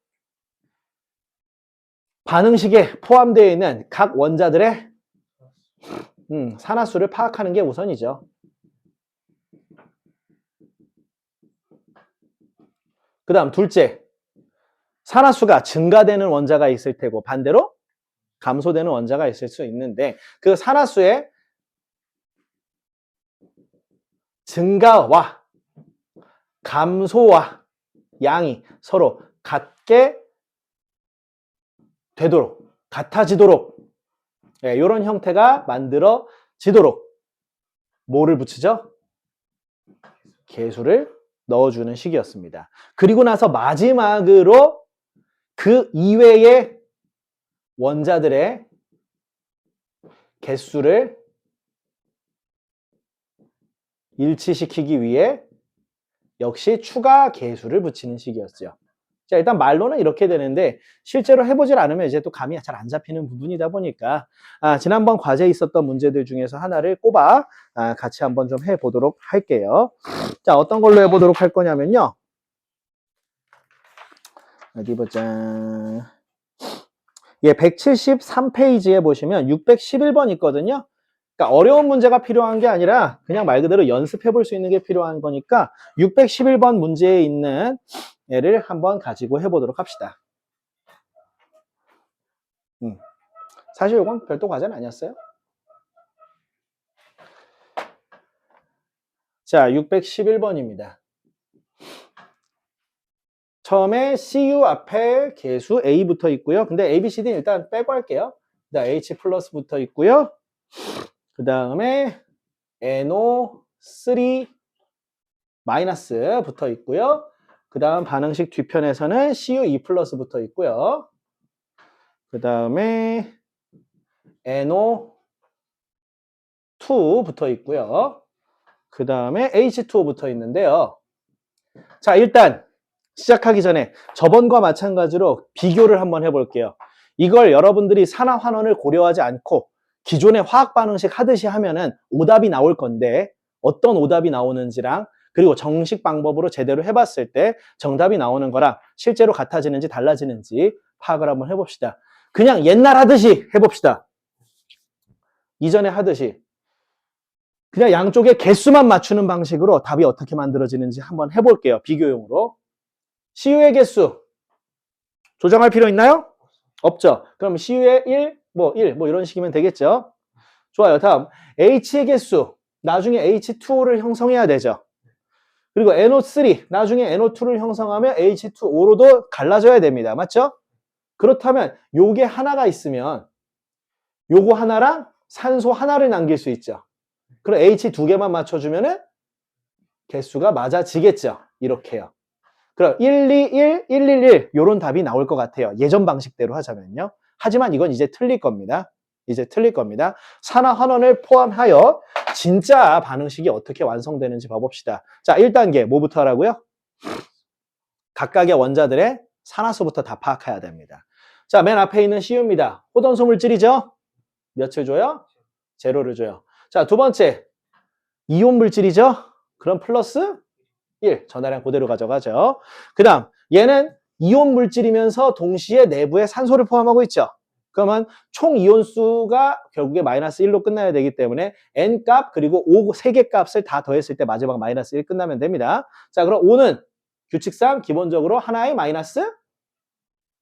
반응식에 포함되어 있는 각 원자들의 산화수를 파악하는 게 우선이죠. 그 다음 둘째, 산화수가 증가되는 원자가 있을 테고 반대로 감소되는 원자가 있을 수 있는데 그 산화수의 증가와 감소와 양이 서로 같게 되도록, 같아지도록 이런 형태가 만들어지도록 뭐를 붙이죠? 개수를 넣어주는 식이었습니다. 그리고 나서 마지막으로 그 이외의 원자들의 개수를 일치시키기 위해 역시 추가 개수를 붙이는 식이었죠. 자, 일단 말로는 이렇게 되는데 실제로 해보질 않으면 이제 또 감이 잘 안 잡히는 부분이다 보니까 지난번 과제에 있었던 문제들 중에서 하나를 꼽아 같이 한번 좀 해보도록 할게요. 자, 어떤 걸로 해보도록 할 거냐면요. 어디 보자. 예, 173페이지에 보시면 611번 있거든요. 그러니까 어려운 문제가 필요한 게 아니라 그냥 말 그대로 연습해 볼 수 있는 게 필요한 거니까 611번 문제에 있는 얘를 한번 가지고 해보도록 합시다. 사실 이건 별도 과제는 아니었어요. 자, 611번입니다. 처음에 CU 앞에 개수 A 붙어 있고요. 근데 A, B, C, D 일단 빼고 할게요. 그다음 H 플러스 붙어 있고요. 그 다음에 NO3 마이너스 붙어 있고요. 그 다음 반응식 뒤편에서는 CU2 플러스 붙어 있고요. 그 다음에 NO2 붙어 있고요. 그 다음에 H2O 붙어 있는데요. 자, 일단 시작하기 전에 저번과 마찬가지로 비교를 한번 해볼게요. 이걸 여러분들이 산화환원을 고려하지 않고 기존의 화학 반응식 하듯이 하면은 오답이 나올 건데 어떤 오답이 나오는지랑 그리고 정식 방법으로 제대로 해봤을 때 정답이 나오는 거랑 실제로 같아지는지 달라지는지 파악을 한번 해봅시다. 그냥 옛날 하듯이 해봅시다. 이전에 하듯이 그냥 양쪽의 개수만 맞추는 방식으로 답이 어떻게 만들어지는지 한번 해볼게요. 비교용으로. CU의 개수 조정할 필요 있나요? 없죠. 그럼 CU의 1, 뭐 이런 식이면 되겠죠. 좋아요. 다음 H의 개수 나중에 H2O를 형성해야 되죠. 그리고 NO3 나중에 NO2를 형성하면 H2O로도 갈라져야 됩니다. 맞죠? 그렇다면 요게 하나가 있으면 요거 하나랑 산소 하나를 남길 수 있죠. 그럼 H 두 개만 맞춰주면은 개수가 맞아지겠죠. 이렇게요. 그럼 121, 111 요런 답이 나올 것 같아요. 예전 방식대로 하자면요. 하지만 이건 이제 틀릴 겁니다. 이제 틀릴 겁니다. 산화환원을 포함하여 진짜 반응식이 어떻게 완성되는지 봐봅시다. 자, 1단계 뭐부터 하라고요? 각각의 원자들의 산화수부터 다 파악해야 됩니다. 자, 맨 앞에 있는 CU입니다. 호던소 물질이죠? 몇을 줘요? 제로를 줘요. 자, 두 번째 이온 물질이죠? 그럼 플러스 1, 전하량 그대로 가져가죠. 그 다음 얘는 이온 물질이면서 동시에 내부에 산소를 포함하고 있죠. 그러면 총 이온수가 결국에 마이너스 1로 끝나야 되기 때문에 N값 그리고 O 3개 값을 다 더했을 때 마지막 마이너스 1 끝나면 됩니다. 자, 그럼 O는 규칙상 기본적으로 하나의 마이너스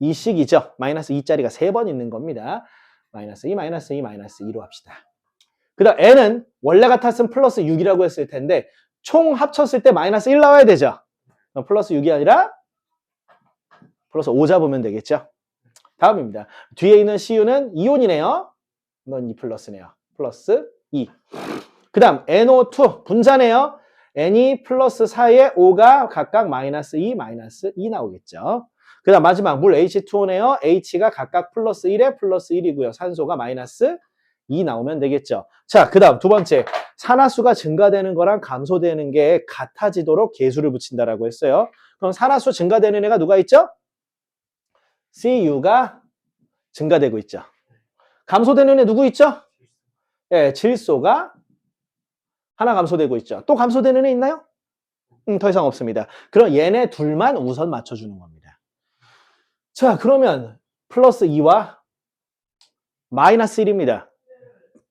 2씩이죠. 마이너스 2짜리가 3번 있는 겁니다. 마이너스 2, 마이너스 2, 마이너스 2로 합시다. 그 다음 N은 원래 같았으면 플러스 6이라고 했을 텐데 총 합쳤을 때 마이너스 1 나와야 되죠. 그럼 플러스 6이 아니라 플러스 5 잡으면 되겠죠. 다음입니다. 뒤에 있는 CU는 이온이네요. 넌 2 플러스네요. 플러스 2. 그 다음 NO2 분자네요. N이 플러스 4에 5가 각각 마이너스 2, 마이너스 2 나오겠죠. 그 다음 마지막 물 H2O네요. H가 각각 플러스 1에 플러스 1이고요. 산소가 마이너스 2 나오면 되겠죠. 자, 그 다음 두 번째. 산화수가 증가되는 거랑 감소되는 게 같아지도록 개수를 붙인다라고 했어요. 그럼 산화수 증가되는 애가 누가 있죠? CU가 증가되고 있죠. 감소되는 애 누구 있죠? 예, 질소가 하나 감소되고 있죠. 또 감소되는 애 있나요? 더 이상 없습니다. 그럼 얘네 둘만 우선 맞춰주는 겁니다. 자, 그러면 플러스 2와 마이너스 1입니다.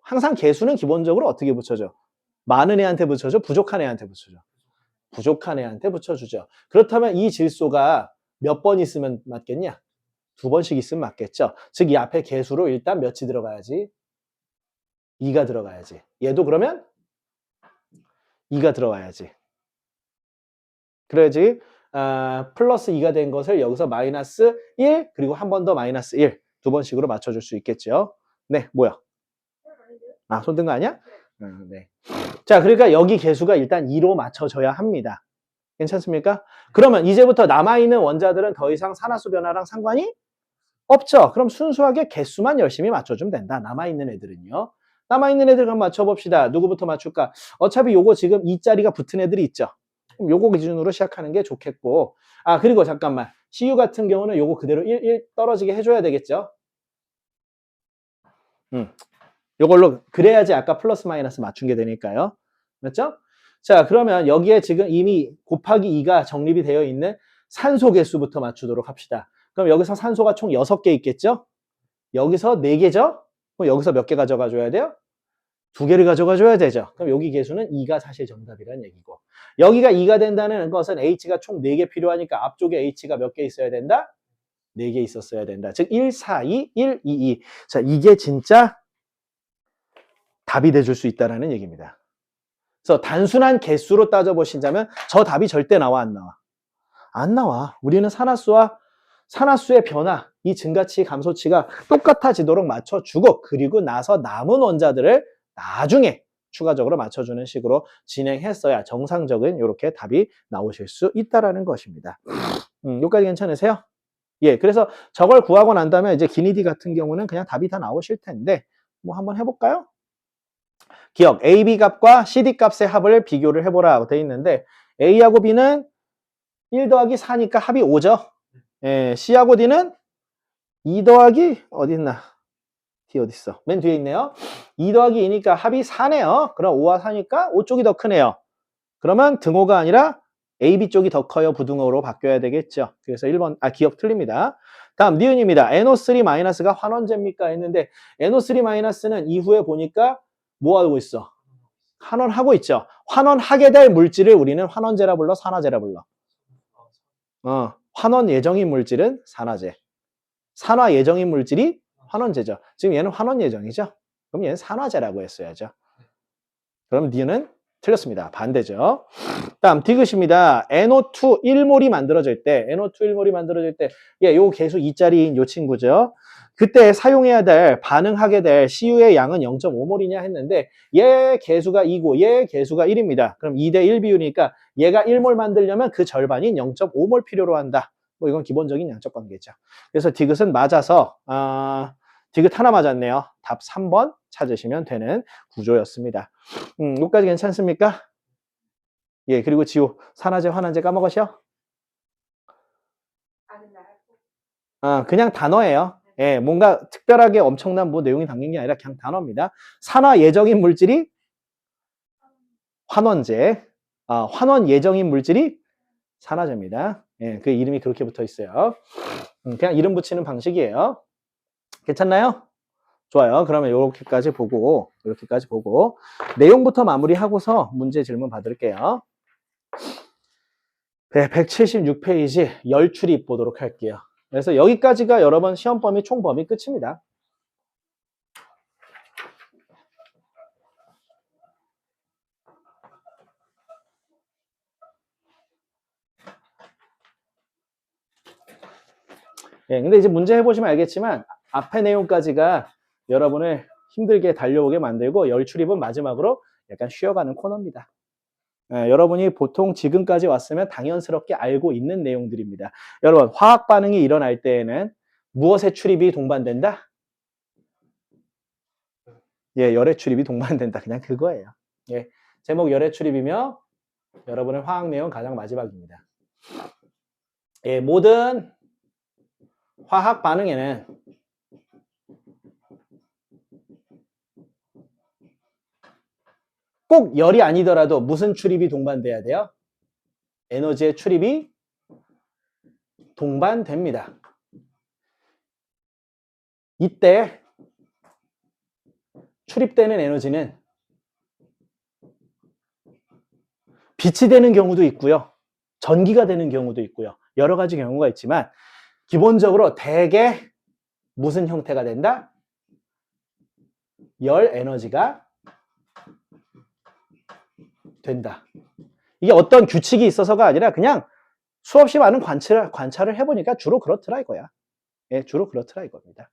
항상 개수는 기본적으로 어떻게 붙여줘? 많은 애한테 붙여줘? 부족한 애한테 붙여줘? 부족한 애한테 붙여주죠. 그렇다면 이 질소가 몇 번 있으면 맞겠냐? 2번씩 있으면 맞겠죠. 즉 이 앞에 개수로 일단 몇이 들어가야지? 2가 들어가야지. 얘도 그러면 2가 들어가야지. 그래야지 플러스 2가 된 것을 여기서 마이너스 1 그리고 한 번 더 마이너스 1 2번씩으로 맞춰줄 수 있겠죠. 네, 뭐야? 아, 손 든 거 아니야? 네. 자, 그러니까 여기 개수가 일단 2로 맞춰져야 합니다. 괜찮습니까? 그러면 이제부터 남아있는 원자들은 더 이상 산화수 변화랑 상관이 없죠. 그럼 순수하게 개수만 열심히 맞춰주면 된다. 남아있는 애들은요. 남아있는 애들 그럼 맞춰봅시다. 누구부터 맞출까? 어차피 요거 지금 2자리가 붙은 애들이 있죠. 그럼 요거 기준으로 시작하는 게 좋겠고. 아, 그리고 잠깐만. CU 같은 경우는 요거 그대로 1 떨어지게 해줘야 되겠죠. 요걸로 그래야지 아까 플러스 마이너스 맞춘 게 되니까요. 맞죠? 자, 그러면 여기에 지금 이미 곱하기 2가 정립이 되어 있는 산소 개수부터 맞추도록 합시다. 그럼 여기서 산소가 총 6개 있겠죠? 여기서 4개죠? 그럼 여기서 몇 개 가져가 줘야 돼요? 2개를 가져가 줘야 되죠. 그럼 여기 개수는 2가 사실 정답이라는 얘기고. 여기가 2가 된다는 것은 H가 총 4개 필요하니까 앞쪽에 H가 몇 개 있어야 된다? 4개 있었어야 된다. 즉 1, 4, 2, 1, 2, 2. 자, 이게 진짜 답이 돼줄 수 있다는 얘기입니다. 그래서 단순한 개수로 따져보신다면 저 답이 절대 나와 안 나와? 안 나와. 우리는 산화수의 변화, 이 증가치, 감소치가 똑같아지도록 맞춰주고 그리고 나서 남은 원자들을 나중에 추가적으로 맞춰주는 식으로 진행했어야 정상적인 이렇게 답이 나오실 수 있다는 것입니다. 여기까지 괜찮으세요? 예, 그래서 저걸 구하고 난 다음에 이제 기니디 같은 경우는 그냥 답이 다 나오실 텐데 뭐 한번 해볼까요? 기억, A, B 값과 CD 값의 합을 비교를 해보라고 돼 있는데 A하고 B는 1 더하기 4니까 합이 5죠. 예, C하고 D는 2 더하기 어디 있나? D 어디 있어? 맨 뒤에 있네요. 2 더하기 2니까 합이 4네요. 그럼 5와 4니까 5 쪽이 더 크네요. 그러면 등호가 아니라 A, B 쪽이 더 커요. 부등호로 바뀌어야 되겠죠. 그래서 1번, 기억 틀립니다. 다음, 니은입니다. NO3-가 환원제입니까? 했는데 NO3-는 이후에 보니까 뭐 하고 있어? 환원하고 있죠. 환원하게 될 물질을 우리는 환원제라 불러, 산화제라 불러. 환원 예정인 물질은 산화제. 산화 예정인 물질이 환원제죠. 지금 얘는 환원 예정이죠. 그럼 얘는 산화제라고 했어야죠. 그럼 D는 틀렸습니다. 반대죠. 다음 디귿입니다. NO2 1몰이 만들어질 때, 예, 요 개수 2짜리인 요 친구죠. 그때 사용해야 될, 반응하게 될 CU의 양은 0.5몰이냐 했는데 얘 개수가 2고 얘 개수가 1입니다. 그럼 2대 1 비율이니까 얘가 1몰 만들려면 그 절반인 0.5몰 필요로 한다. 뭐 이건 기본적인 양적 관계죠. 그래서 디귿은 맞아서 디귿 하나 맞았네요. 답 3번 찾으시면 되는 구조였습니다. 여기까지 괜찮습니까? 예, 그리고 지호 산화제, 환원제 까먹으셔? 그냥 단어예요. 예, 뭔가 특별하게 엄청난 뭐 내용이 담긴 게 아니라 그냥 단어입니다. 산화 예정인 물질이 환원제, 환원 예정인 물질이 산화제입니다. 예, 그 이름이 그렇게 붙어 있어요. 그냥 이름 붙이는 방식이에요. 괜찮나요? 좋아요. 그러면 이렇게까지 보고 내용부터 마무리하고서 문제 질문 받을게요. 네, 176페이지 열출입 보도록 할게요. 그래서 여기까지가 여러분 시험 범위 총 범위 끝입니다. 예, 근데 이제 문제 해보시면 알겠지만 앞에 내용까지가 여러분을 힘들게 달려오게 만들고 열출입은 마지막으로 약간 쉬어가는 코너입니다. 예, 여러분이 보통 지금까지 왔으면 당연스럽게 알고 있는 내용들입니다. 여러분, 화학 반응이 일어날 때에는 무엇의 출입이 동반된다? 예, 열의 출입이 동반된다. 그냥 그거예요. 예, 제목 열의 출입이며 여러분의 화학 내용 가장 마지막입니다. 예, 모든 화학 반응에는 꼭 열이 아니더라도 무슨 출입이 동반돼야 돼요? 에너지의 출입이 동반됩니다. 이때 출입되는 에너지는 빛이 되는 경우도 있고요. 전기가 되는 경우도 있고요. 여러 가지 경우가 있지만 기본적으로 대개 무슨 형태가 된다? 열 에너지가 된다. 이게 어떤 규칙이 있어서가 아니라 그냥 수없이 많은 관찰을 해보니까 주로 그렇더라 이거야. 예, 주로 그렇더라 이겁니다.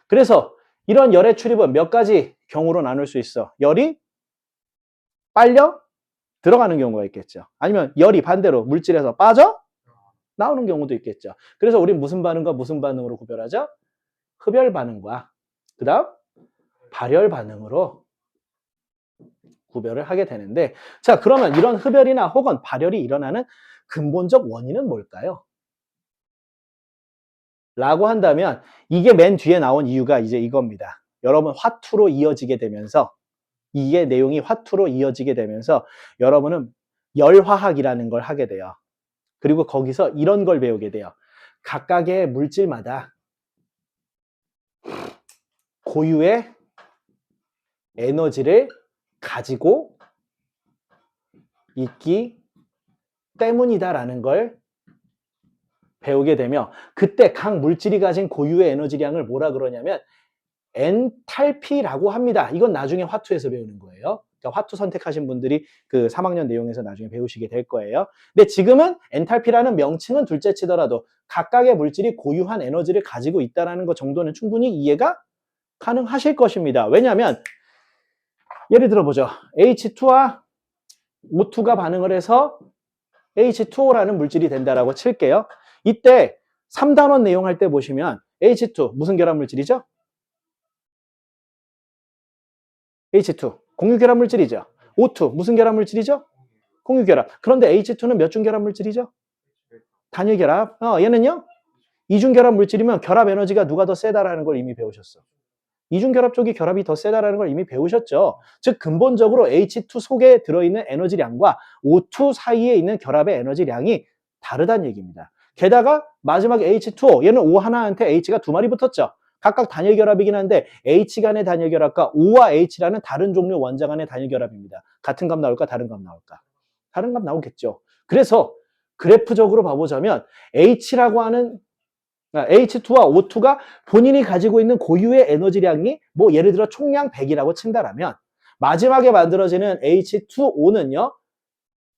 그래서 이런 열의 출입은 몇 가지 경우로 나눌 수 있어. 열이 빨려 들어가는 경우가 있겠죠. 아니면 열이 반대로 물질에서 빠져 나오는 경우도 있겠죠. 그래서 우리 무슨 반응과 무슨 반응으로 구별하죠? 흡열 반응과 그 다음 발열 반응으로 구별을 하게 되는데, 자, 그러면 이런 흡열이나 혹은 발열이 일어나는 근본적 원인은 뭘까요? 라고 한다면 이게 맨 뒤에 나온 이유가 이제 이겁니다. 여러분 화투로 이어지게 되면서, 이게 내용이 화투로 이어지게 되면서 여러분은 열화학이라는 걸 하게 돼요. 그리고 거기서 이런 걸 배우게 돼요. 각각의 물질마다 고유의 에너지를 가지고 있기 때문이다라는 걸 배우게 되며, 그때 각 물질이 가진 고유의 에너지량을 뭐라 그러냐면 엔탈피라고 합니다. 이건 나중에 화투에서 배우는 거예요. 그러니까 화투 선택하신 분들이 그 3학년 내용에서 나중에 배우시게 될 거예요. 근데 지금은 엔탈피라는 명칭은 둘째 치더라도 각각의 물질이 고유한 에너지를 가지고 있다는 것 정도는 충분히 이해가 가능하실 것입니다. 왜냐하면 예를 들어보죠. H2와 O2가 반응을 해서 H2O라는 물질이 된다라고 칠게요. 이때 3단원 내용 할 때 보시면 H2 무슨 결합 물질이죠? H2 공유 결합 물질이죠. O2 무슨 결합 물질이죠? 공유 결합. 그런데 H2는 몇 중 결합 물질이죠? 단일 결합. 얘는요? 이중 결합 물질이면 결합 에너지가 누가 더 세다라는 걸 이미 배우셨어. 이중 결합 쪽이 결합이 더 세다라는 걸 이미 배우셨죠. 즉 근본적으로 H2 속에 들어있는 에너지량과 O2 사이에 있는 결합의 에너지량이 다르다는 얘기입니다. 게다가 마지막에 H2O, 얘는 O 하나한테 H가 두 마리 붙었죠. 각각 단일 결합이긴 한데 H 간의 단일 결합과 O와 H라는 다른 종류 원자 간의 단일 결합입니다. 같은 값 나올까 다른 값 나올까? 다른 값 나오겠죠. 그래서 그래프적으로 봐보자면 H라고 하는 H2와 O2가 본인이 가지고 있는 고유의 에너지량이 뭐 예를 들어 총량 100이라고 친다라면 마지막에 만들어지는 H2O는요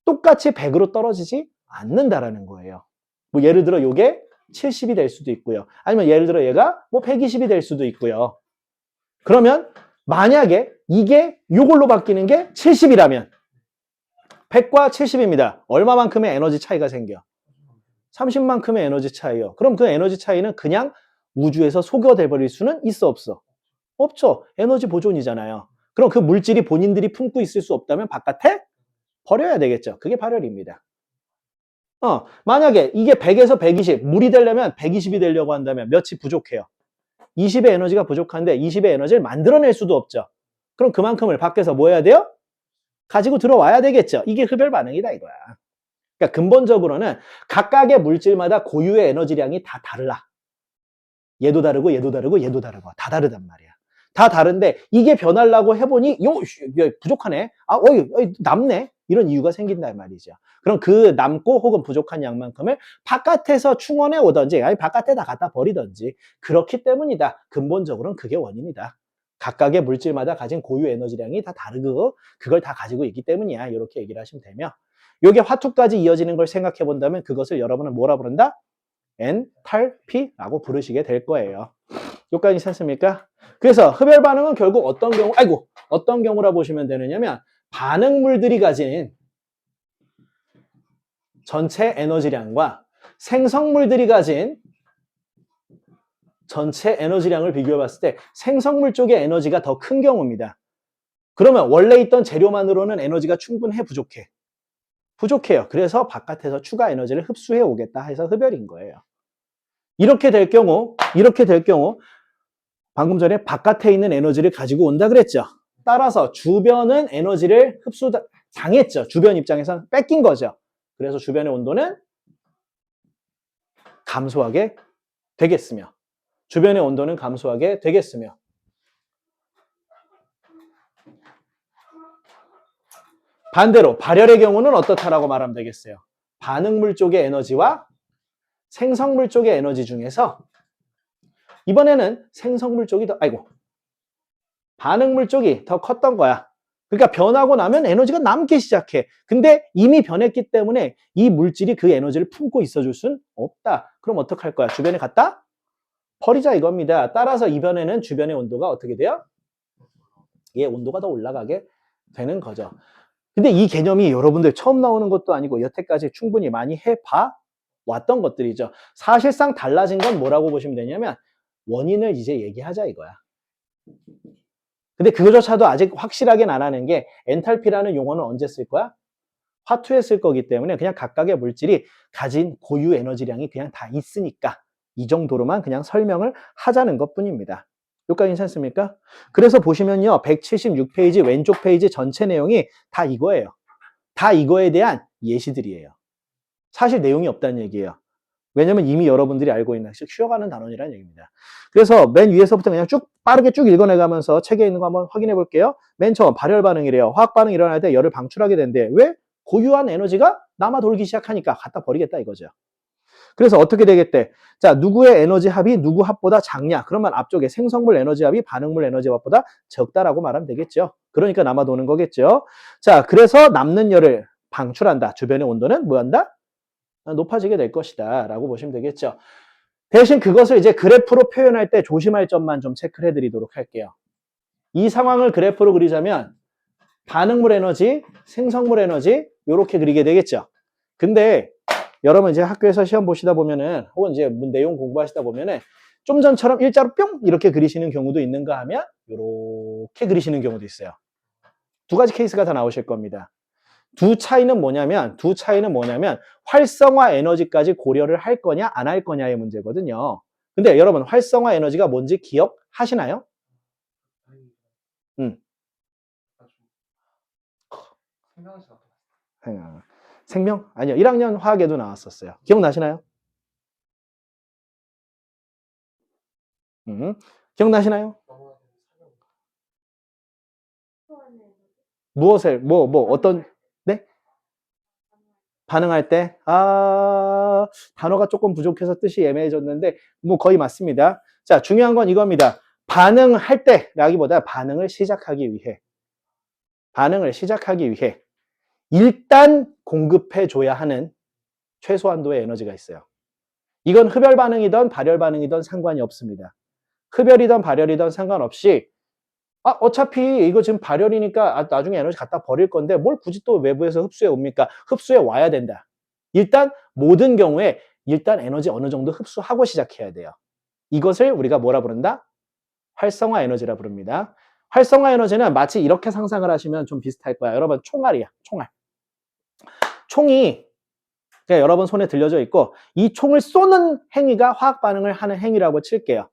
똑같이 100으로 떨어지지 않는다라는 거예요. 뭐 예를 들어 요게 70이 될 수도 있고요. 아니면 예를 들어 얘가 뭐 120이 될 수도 있고요. 그러면 만약에 이게 요걸로 바뀌는 게 70이라면 100과 70입니다. 얼마만큼의 에너지 차이가 생겨? 30만큼의 에너지 차이요. 그럼 그 에너지 차이는 그냥 우주에서 소거돼 버릴 수는 있어 없어? 없죠. 에너지 보존이잖아요. 그럼 그 물질이 본인들이 품고 있을 수 없다면 바깥에 버려야 되겠죠. 그게 발열입니다. 만약에 이게 100에서 120, 물이 되려면 120이 되려고 한다면 몇이 부족해요? 20의 에너지가 부족한데 20의 에너지를 만들어낼 수도 없죠. 그럼 그만큼을 밖에서 뭐 해야 돼요? 가지고 들어와야 되겠죠. 이게 흡열 반응이다 이거야. 그러니까 근본적으로는 각각의 물질마다 고유의 에너지량이 다 달라. 얘도 다르고 얘도 다르고 얘도 다르고 다 다르단 말이야. 다 다른데 이게 변하려고 해보니 부족하네. 남네. 이런 이유가 생긴단 말이죠. 그럼 그 남고 혹은 부족한 양만큼을 바깥에서 충원해 오든지 아니 바깥에다 갖다 버리든지 그렇기 때문이다. 근본적으로는 그게 원인이다. 각각의 물질마다 가진 고유 에너지량이 다 다르고 그걸 다 가지고 있기 때문이야. 이렇게 얘기를 하시면 되며 요게 화투까지 이어지는 걸 생각해 본다면 그것을 여러분은 뭐라 부른다? 엔탈피라고 부르시게 될 거예요. 여기까지 괜찮습니까? 그래서 흡열 반응은 결국 어떤 경우라 보시면 되느냐면 반응물들이 가진 전체 에너지량과 생성물들이 가진 전체 에너지량을 비교해 봤을 때 생성물 쪽의 에너지가 더 큰 경우입니다. 그러면 원래 있던 재료만으로는 에너지가 충분해 부족해? 부족해요. 그래서 바깥에서 추가 에너지를 흡수해 오겠다 해서 흡열인 거예요. 이렇게 될 경우 방금 전에 바깥에 있는 에너지를 가지고 온다 그랬죠. 따라서 주변은 에너지를 당했죠. 주변 입장에서 뺏긴 거죠. 그래서 주변의 온도는 감소하게 되겠으며 주변의 온도는 감소하게 되겠으며 반대로 발열의 경우는 어떻다라고 말하면 되겠어요. 반응물 쪽의 에너지와 생성물 쪽의 에너지 중에서 이번에는 반응물 쪽이 더 컸던 거야. 그러니까 변하고 나면 에너지가 남기 시작해. 근데 이미 변했기 때문에 이 물질이 그 에너지를 품고 있어줄 순 없다. 그럼 어떡할 거야? 주변에 갖다 버리자 이겁니다. 따라서 이 변에는 주변의 온도가 어떻게 돼요? 예, 온도가 더 올라가게 되는 거죠. 근데 이 개념이 여러분들 처음 나오는 것도 아니고 여태까지 충분히 많이 해봐 왔던 것들이죠. 사실상 달라진 건 뭐라고 보시면 되냐면 원인을 이제 얘기하자 이거야. 근데 그거조차도 아직 확실하게는 안 하는 게 엔탈피라는 용어는 언제 쓸 거야? 화투에 쓸 거기 때문에 그냥 각각의 물질이 가진 고유 에너지량이 그냥 다 있으니까 이 정도로만 그냥 설명을 하자는 것뿐입니다. 여기까지 괜찮습니까? 그래서 보시면요. 176페이지 왼쪽 페이지 전체 내용이 다 이거예요. 다 이거에 대한 예시들이에요. 사실 내용이 없다는 얘기예요. 왜냐면 이미 여러분들이 알고 있는 쉬어가는 단원이라는 얘기입니다. 그래서 맨 위에서부터 그냥 빠르게 쭉 읽어내가면서 책에 있는 거 한번 확인해 볼게요. 맨 처음 발열 반응이래요. 화학 반응이 일어날 때 열을 방출하게 된대. 왜? 고유한 에너지가 남아 돌기 시작하니까 갖다 버리겠다 이거죠. 그래서 어떻게 되겠대? 자, 누구의 에너지 합이 누구 합보다 작냐? 그러면 앞쪽에 생성물 에너지 합이 반응물 에너지 합보다 적다라고 말하면 되겠죠. 그러니까 남아 도는 거겠죠. 자, 그래서 남는 열을 방출한다. 주변의 온도는 뭐 한다? 높아지게 될 것이다 라고 보시면 되겠죠. 대신 그것을 이제 그래프로 표현할 때 조심할 점만 좀 체크를 해드리도록 할게요. 이 상황을 그래프로 그리자면 반응물 에너지, 생성물 에너지 이렇게 그리게 되겠죠. 근데 여러분 이제 학교에서 시험 보시다 보면은 혹은 이제 내용 공부하시다 보면은 좀 전처럼 일자로 뿅 이렇게 그리시는 경우도 있는가 하면 이렇게 그리시는 경우도 있어요. 두 가지 케이스가 다 나오실 겁니다. 두 차이는 뭐냐면 활성화 에너지까지 고려를 할 거냐 안 할 거냐의 문제거든요. 근데 여러분 활성화 에너지가 뭔지 기억하시나요? 생명? 아니요. 1학년 화학에도 나왔었어요. 기억나시나요? 기억나시나요? 무엇을 어떤 네? 반응할 때 단어가 조금 부족해서 뜻이 애매해졌는데 뭐 거의 맞습니다. 자, 중요한 건 이겁니다. 반응할 때라기보다 반응을 시작하기 위해 일단 공급해 줘야 하는 최소한도의 에너지가 있어요. 이건 흡열 반응이든 발열 반응이든 상관이 없습니다. 흡열이든 발열이든 상관없이 어차피 이거 지금 발열이니까 나중에 에너지 갖다 버릴 건데 뭘 굳이 또 외부에서 흡수해 옵니까? 흡수해 와야 된다. 일단 모든 경우에 일단 에너지 어느 정도 흡수하고 시작해야 돼요. 이것을 우리가 뭐라 부른다? 활성화 에너지라 부릅니다. 활성화 에너지는 마치 이렇게 상상을 하시면 좀 비슷할 거야. 여러분 총알이야. 총이 그러니까 여러분 손에 들려져 있고 이 총을 쏘는 행위가 화학 반응을 하는 행위라고 칠게요.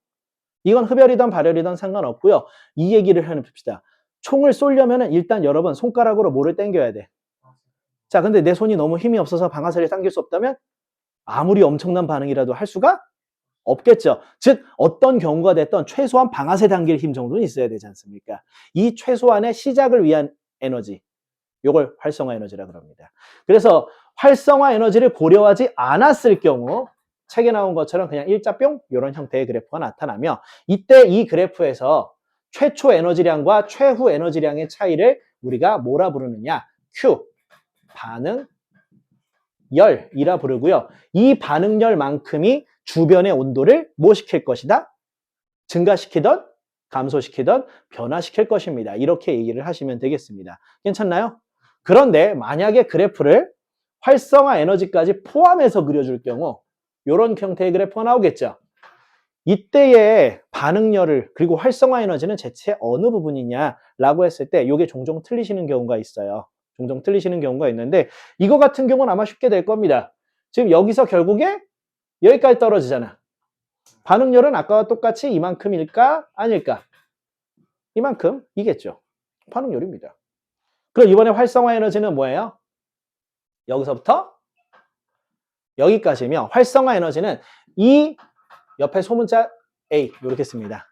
이건 흡열이든 발열이든 상관없고요. 이 얘기를 해봅시다. 총을 쏘려면 일단 여러분 손가락으로 뭐를 당겨야 돼? 자, 근데 내 손이 너무 힘이 없어서 방아쇠를 당길 수 없다면 아무리 엄청난 반응이라도 할 수가 없겠죠. 즉 어떤 경우가 됐던 최소한 방아쇠 당길 힘 정도는 있어야 되지 않습니까? 이 최소한의 시작을 위한 에너지, 이걸 활성화 에너지라 그럽니다. 그래서 활성화 에너지를 고려하지 않았을 경우 책에 나온 것처럼 그냥 일자뿅 이런 형태의 그래프가 나타나며 이때 이 그래프에서 최초 에너지량과 최후 에너지량의 차이를 우리가 뭐라 부르느냐? Q, 반응열이라 부르고요. 이 반응열만큼이 주변의 온도를 뭐 시킬 것이다? 증가시키던 감소시키던 변화시킬 것입니다. 이렇게 얘기를 하시면 되겠습니다. 괜찮나요? 그런데 만약에 그래프를 활성화 에너지까지 포함해서 그려줄 경우 이런 형태의 그래프가 나오겠죠. 이때의 반응열을 그리고 활성화 에너지는 대체 어느 부분이냐라고 했을 때 이게 종종 틀리시는 경우가 있어요. 종종 틀리시는 경우가 있는데 이거 같은 경우는 아마 쉽게 될 겁니다. 지금 여기서 결국에 여기까지 떨어지잖아. 반응열은 아까와 똑같이 이만큼일까? 아닐까? 이만큼이겠죠. 반응열입니다. 그럼 이번에 활성화 에너지는 뭐예요? 여기서부터 여기까지며 활성화 에너지는 이 옆에 소문자 A 이렇게 씁니다.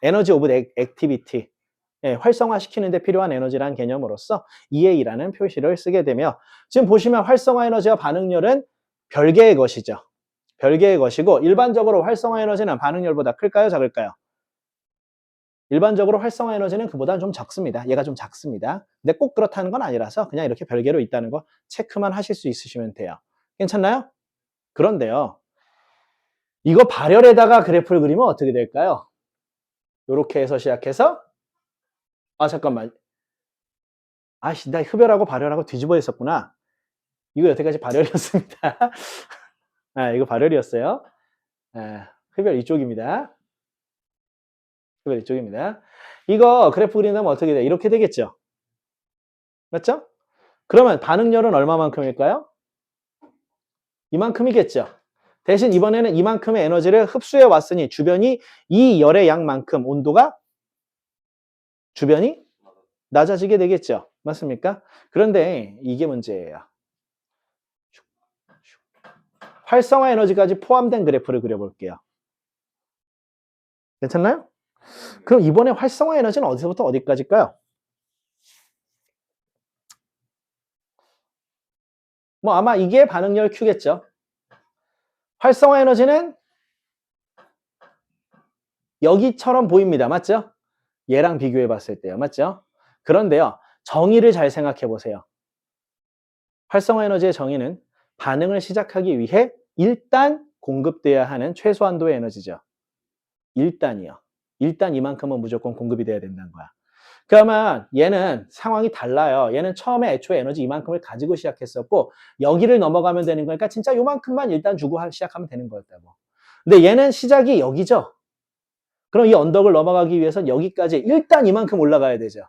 에너지 오브 액티비티. 활성화시키는 데 필요한 에너지라는 개념으로서 EA라는 표시를 쓰게 되며 지금 보시면 활성화 에너지와 반응열은 별개의 것이죠. 별개의 것이고 일반적으로 활성화 에너지는 반응열보다 클까요? 작을까요? 일반적으로 활성화 에너지는 그보다는 좀 적습니다. 얘가 좀 작습니다. 근데 꼭 그렇다는 건 아니라서 그냥 이렇게 별개로 있다는 거 체크만 하실 수 있으시면 돼요. 괜찮나요? 그런데요. 이거 발열에다가 그래프를 그리면 어떻게 될까요? 이렇게 해서 시작해서 잠깐만. 아씨, 나 흡열하고 발열하고 뒤집어 있었구나. 이거 여태까지 발열이었습니다. 이거 발열이었어요. 흡열 이쪽입니다. 흡열 이쪽입니다. 이거 그래프 그린다면 어떻게 돼? 이렇게 되겠죠? 맞죠? 그러면 반응열은 얼마만큼일까요? 이만큼이겠죠? 대신 이번에는 이만큼의 에너지를 흡수해 왔으니 주변이 이 열의 양만큼 온도가 주변이 낮아지게 되겠죠? 맞습니까? 그런데 이게 문제예요. 활성화 에너지까지 포함된 그래프를 그려볼게요. 괜찮나요? 그럼 이번에 활성화 에너지는 어디서부터 어디까지일까요? 뭐 아마 이게 반응열 Q겠죠? 활성화 에너지는 여기처럼 보입니다. 맞죠? 얘랑 비교해 봤을 때요. 맞죠? 그런데요. 정의를 잘 생각해 보세요. 활성화 에너지의 정의는 반응을 시작하기 위해 일단 공급돼야 하는 최소한도의 에너지죠. 일단이요. 일단 이만큼은 무조건 공급이 돼야 된다는 거야. 그러면 얘는 상황이 달라요. 얘는 처음에 애초에 에너지 이만큼을 가지고 시작했었고 여기를 넘어가면 되는 거니까 진짜 요만큼만 일단 주고 시작하면 되는 거였다고. 근데 얘는 시작이 여기죠. 그럼 이 언덕을 넘어가기 위해서는 여기까지 일단 이만큼 올라가야 되죠.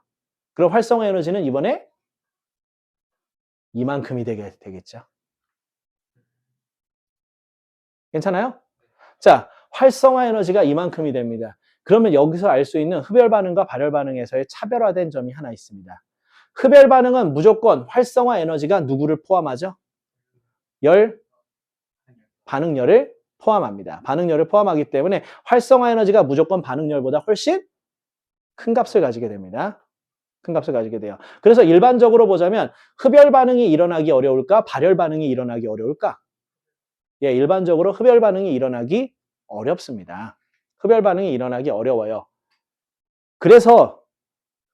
그럼 활성화 에너지는 이번에 이만큼이 되겠죠. 괜찮아요? 자, 활성화 에너지가 이만큼이 됩니다. 그러면 여기서 알 수 있는 흡열 반응과 발열 반응에서의 차별화된 점이 하나 있습니다. 흡열 반응은 무조건 활성화 에너지가 누구를 포함하죠? 열, 반응열을 포함합니다. 반응열을 포함하기 때문에 활성화 에너지가 무조건 반응열보다 훨씬 큰 값을 가지게 됩니다. 큰 값을 가지게 돼요. 그래서 일반적으로 보자면 흡열 반응이 일어나기 어려울까? 발열 반응이 일어나기 어려울까? 예, 일반적으로 흡열 반응이 일어나기 어렵습니다. 흡열 반응이 일어나기 어려워요. 그래서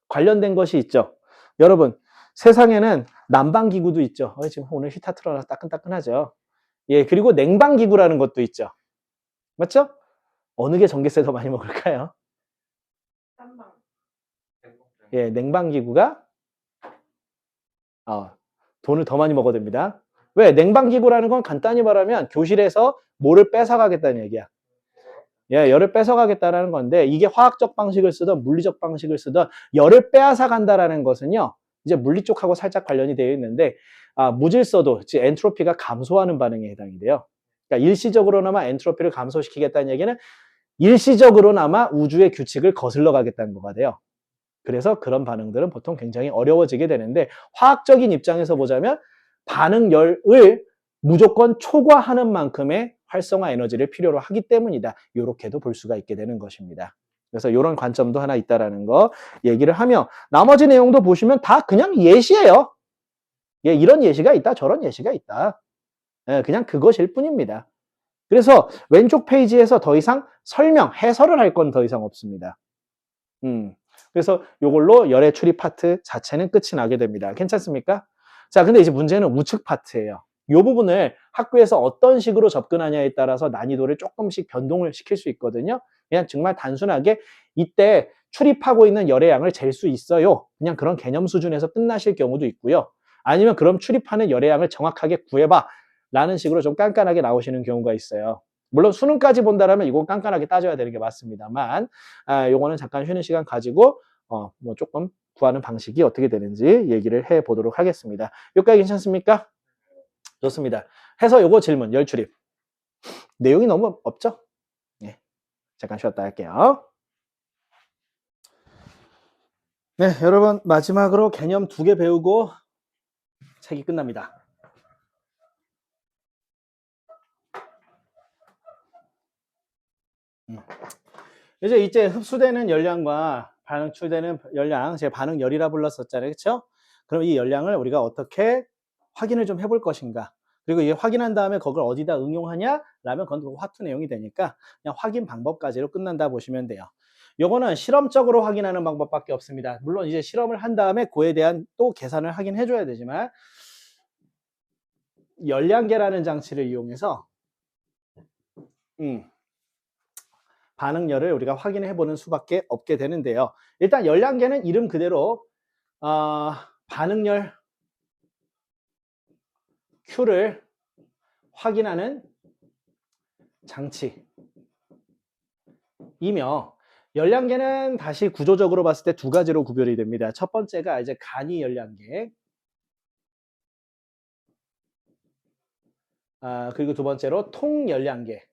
관련된 것이 있죠. 여러분, 세상에는 난방기구도 있죠. 지금 오늘 히터 틀어놔서 따끈따끈하죠. 예, 그리고 냉방기구라는 것도 있죠. 맞죠? 어느 게 전기세 더 많이 먹을까요? 딴방. 예, 냉방기구가 돈을 더 많이 먹어야 됩니다. 왜? 냉방기구라는 건 간단히 말하면 교실에서 뭐를 뺏어가겠다는 얘기야. 예, 열을 뺏어가겠다라는 건데 이게 화학적 방식을 쓰든 물리적 방식을 쓰든 열을 빼앗아 간다라는 것은요. 이제 물리 쪽하고 살짝 관련이 되어 있는데 무질서도, 즉 엔트로피가 감소하는 반응에 해당이 돼요. 그러니까 일시적으로나마 엔트로피를 감소시키겠다는 얘기는 일시적으로나마 우주의 규칙을 거슬러 가겠다는 거가 돼요. 그래서 그런 반응들은 보통 굉장히 어려워지게 되는데 화학적인 입장에서 보자면 반응열을 무조건 초과하는 만큼의 활성화 에너지를 필요로 하기 때문이다. 이렇게도 볼 수가 있게 되는 것입니다. 그래서 이런 관점도 하나 있다라는 거 얘기를 하며 나머지 내용도 보시면 다 그냥 예시예요. 예, 이런 예시가 있다, 저런 예시가 있다. 예, 그냥 그것일 뿐입니다. 그래서 왼쪽 페이지에서 더 이상 설명, 해설을 할 건 더 이상 없습니다. 그래서 이걸로 열의 출입 파트 자체는 끝이 나게 됩니다. 괜찮습니까? 자, 근데 이제 문제는 우측 파트예요. 이 부분을 학교에서 어떤 식으로 접근하냐에 따라서 난이도를 조금씩 변동을 시킬 수 있거든요. 그냥 정말 단순하게 이때 출입하고 있는 열의 양을 잴 수 있어요. 그냥 그런 개념 수준에서 끝나실 경우도 있고요. 아니면 그럼 출입하는 열의 양을 정확하게 구해봐 라는 식으로 좀 깐깐하게 나오시는 경우가 있어요. 물론 수능까지 본다라면 이건 깐깐하게 따져야 되는 게 맞습니다만 요거는 잠깐 쉬는 시간 가지고 뭐 조금 구하는 방식이 어떻게 되는지 얘기를 해 보도록 하겠습니다. 여기까지 괜찮습니까? 좋습니다. 해서 요거 질문 열출입 내용이 너무 없죠? 네, 잠깐 쉬었다 할게요. 네, 여러분 마지막으로 개념 2개 배우고 책이 끝납니다. 이제 흡수되는 열량과 반응출되는 열량, 제가 반응열이라 불렀었잖아요. 그렇죠? 그럼 이 열량을 우리가 어떻게 확인을 좀 해볼 것인가? 그리고 이게 확인한 다음에 그걸 어디다 응용하냐라면 그건 화투 내용이 되니까 그냥 확인 방법까지로 끝난다 보시면 돼요. 요거는 실험적으로 확인하는 방법밖에 없습니다. 물론 이제 실험을 한 다음에 그에 대한 또 계산을 하긴 해줘야 되지만 열량계라는 장치를 이용해서 반응열을 우리가 확인해 보는 수밖에 없게 되는데요. 일단 열량계는 이름 그대로 반응열 Q를 확인하는 장치이며 열량계는 다시 구조적으로 봤을 때 두 가지로 구별이 됩니다. 첫 번째가 이제 간이 열량계, 그리고 두 번째로 통 열량계.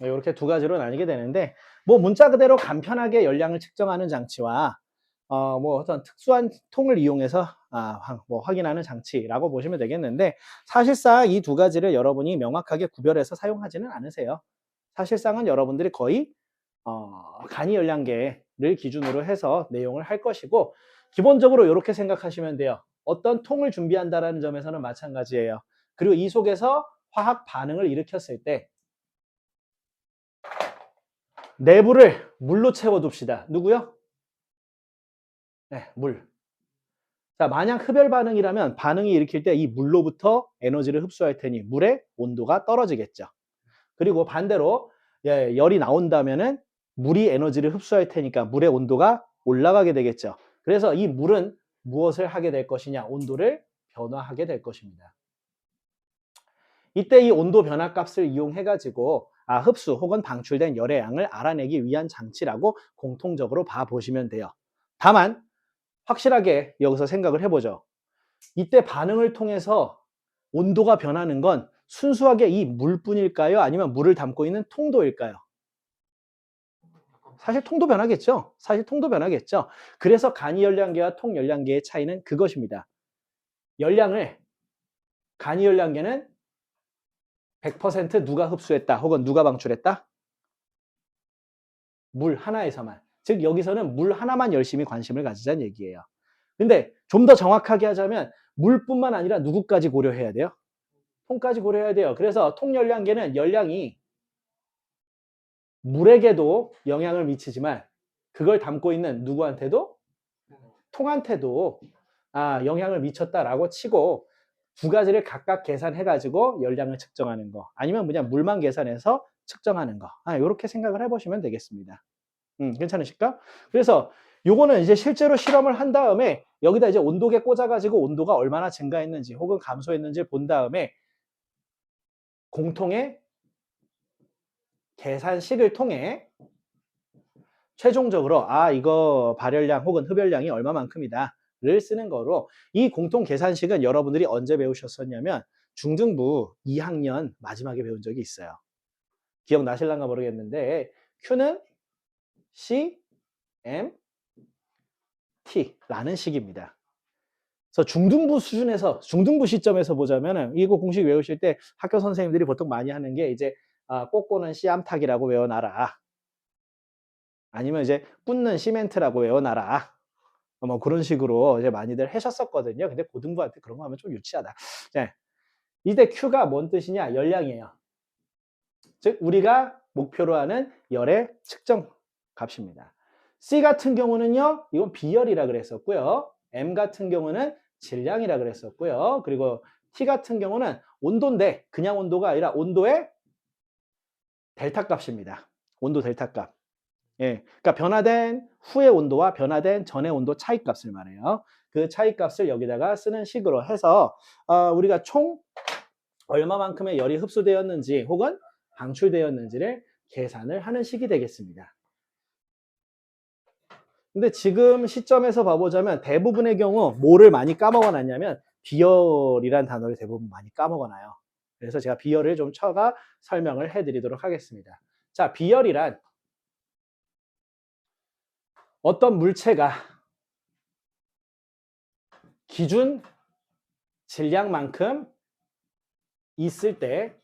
이렇게 두 가지로 나뉘게 되는데 뭐 문자 그대로 간편하게 열량을 측정하는 장치와 뭐 어떤 특수한 통을 이용해서 뭐 확인하는 장치라고 보시면 되겠는데 사실상 이 두 가지를 여러분이 명확하게 구별해서 사용하지는 않으세요. 사실상은 여러분들이 거의 간이 열량계를 기준으로 해서 내용을 할 것이고 기본적으로 이렇게 생각하시면 돼요. 어떤 통을 준비한다는 점에서는 마찬가지예요. 그리고 이 속에서 화학 반응을 일으켰을 때 내부를 물로 채워둡시다. 누구요? 네, 물. 자, 만약 흡열 반응이라면 반응이 일으킬 때 이 물로부터 에너지를 흡수할 테니 물의 온도가 떨어지겠죠. 그리고 반대로 열이 나온다면은 물이 에너지를 흡수할 테니까 물의 온도가 올라가게 되겠죠. 그래서 이 물은 무엇을 하게 될 것이냐? 온도를 변화하게 될 것입니다. 이때 이 온도 변화 값을 이용해 가지고 흡수 혹은 방출된 열의 양을 알아내기 위한 장치라고 공통적으로 봐보시면 돼요. 다만 확실하게 여기서 생각을 해보죠. 이때 반응을 통해서 온도가 변하는 건 순수하게 이 물뿐일까요? 아니면 물을 담고 있는 통도일까요? 사실 통도 변하겠죠. 사실 통도 변하겠죠. 그래서 간이 열량계와 통 열량계의 차이는 그것입니다. 간이 열량계는 100% 누가 흡수했다 혹은 누가 방출했다? 물 하나에서만. 즉 여기서는 물 하나만 열심히 관심을 가지자는 얘기예요. 근데 좀 더 정확하게 하자면 물뿐만 아니라 누구까지 고려해야 돼요? 통까지 고려해야 돼요. 그래서 통열량계는 열량이 물에게도 영향을 미치지만 그걸 담고 있는 누구한테도? 통한테도 영향을 미쳤다라고 치고 두 가지를 각각 계산해가지고 열량을 측정하는 거 아니면 그냥 물만 계산해서 측정하는 거 이렇게 생각을 해보시면 되겠습니다. 괜찮으실까? 그래서 요거는 이제 실제로 실험을 한 다음에 여기다 이제 온도계 꽂아가지고 온도가 얼마나 증가했는지 혹은 감소했는지를 본 다음에 공통의 계산식을 통해 최종적으로 이거 발열량 혹은 흡열량이 얼마만큼이다를 쓰는 거로 이 공통 계산식은 여러분들이 언제 배우셨었냐면 중등부 2학년 마지막에 배운 적이 있어요. 기억나실란가 모르겠는데 Q는 C, M, T라는 식입니다. 그래서 중등부 시점에서 보자면은 이거 공식 외우실 때 학교 선생님들이 보통 많이 하는 게 이제 꼬꼬는 씨암탉이라고 외워놔라. 아니면 이제 꽂는 시멘트라고 외워놔라. 뭐 그런 식으로 이제 많이들 하셨었거든요. 근데 고등부한테 그런 거 하면 좀 유치하다. 네. 이때 Q가 뭔 뜻이냐? 열량이에요. 즉 우리가 목표로 하는 열의 측정 값입니다. C 같은 경우는요. 이건 비열이라 그랬었고요. M 같은 경우는 질량이라 그랬었고요. 그리고 T 같은 경우는 온도인데 그냥 온도가 아니라 온도의 델타 값입니다. 온도 델타 값. 예, 그러니까 변화된 후의 온도와 변화된 전의 온도 차이 값을 말해요. 그 차이 값을 여기다가 쓰는 식으로 해서 우리가 총 얼마만큼의 열이 흡수되었는지 혹은 방출되었는지를 계산을 하는 식이 되겠습니다. 근데 지금 시점에서 봐보자면 대부분의 경우 뭐를 많이 까먹어놨냐면 비열이란 단어를 대부분 많이 까먹어놔요. 그래서 제가 비열을 좀 쳐가 설명을 해드리도록 하겠습니다. 자, 비열이란 어떤 물체가 기준 질량만큼 있을 때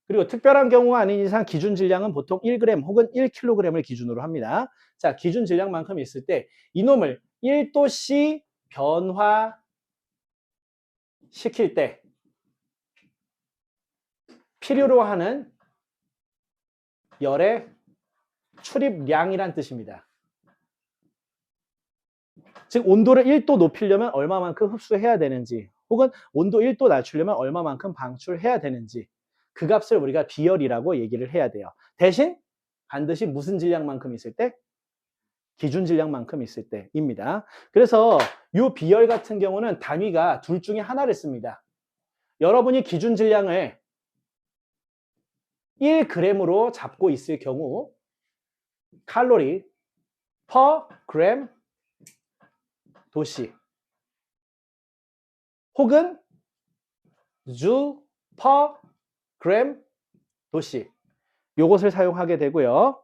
그리고 특별한 경우가 아닌 이상 기준 질량은 보통 1g 혹은 1kg을 기준으로 합니다. 자, 기준 질량만큼 있을 때 이놈을 1도씨 변화시킬 때 필요로 하는 열의 출입량이란 뜻입니다. 즉 온도를 1도 높이려면 얼마만큼 흡수해야 되는지 혹은 온도 1도 낮추려면 얼마만큼 방출해야 되는지 그 값을 우리가 비열이라고 얘기를 해야 돼요. 대신 반드시 무슨 질량만큼 있을 때? 기준 질량만큼 있을 때입니다. 그래서 이 비열 같은 경우는 단위가 둘 중에 하나를 씁니다. 여러분이 기준 질량을 1g으로 잡고 있을 경우 칼로리 per gram 도시 혹은 joule per gram 도시 요것을 사용하게 되고요.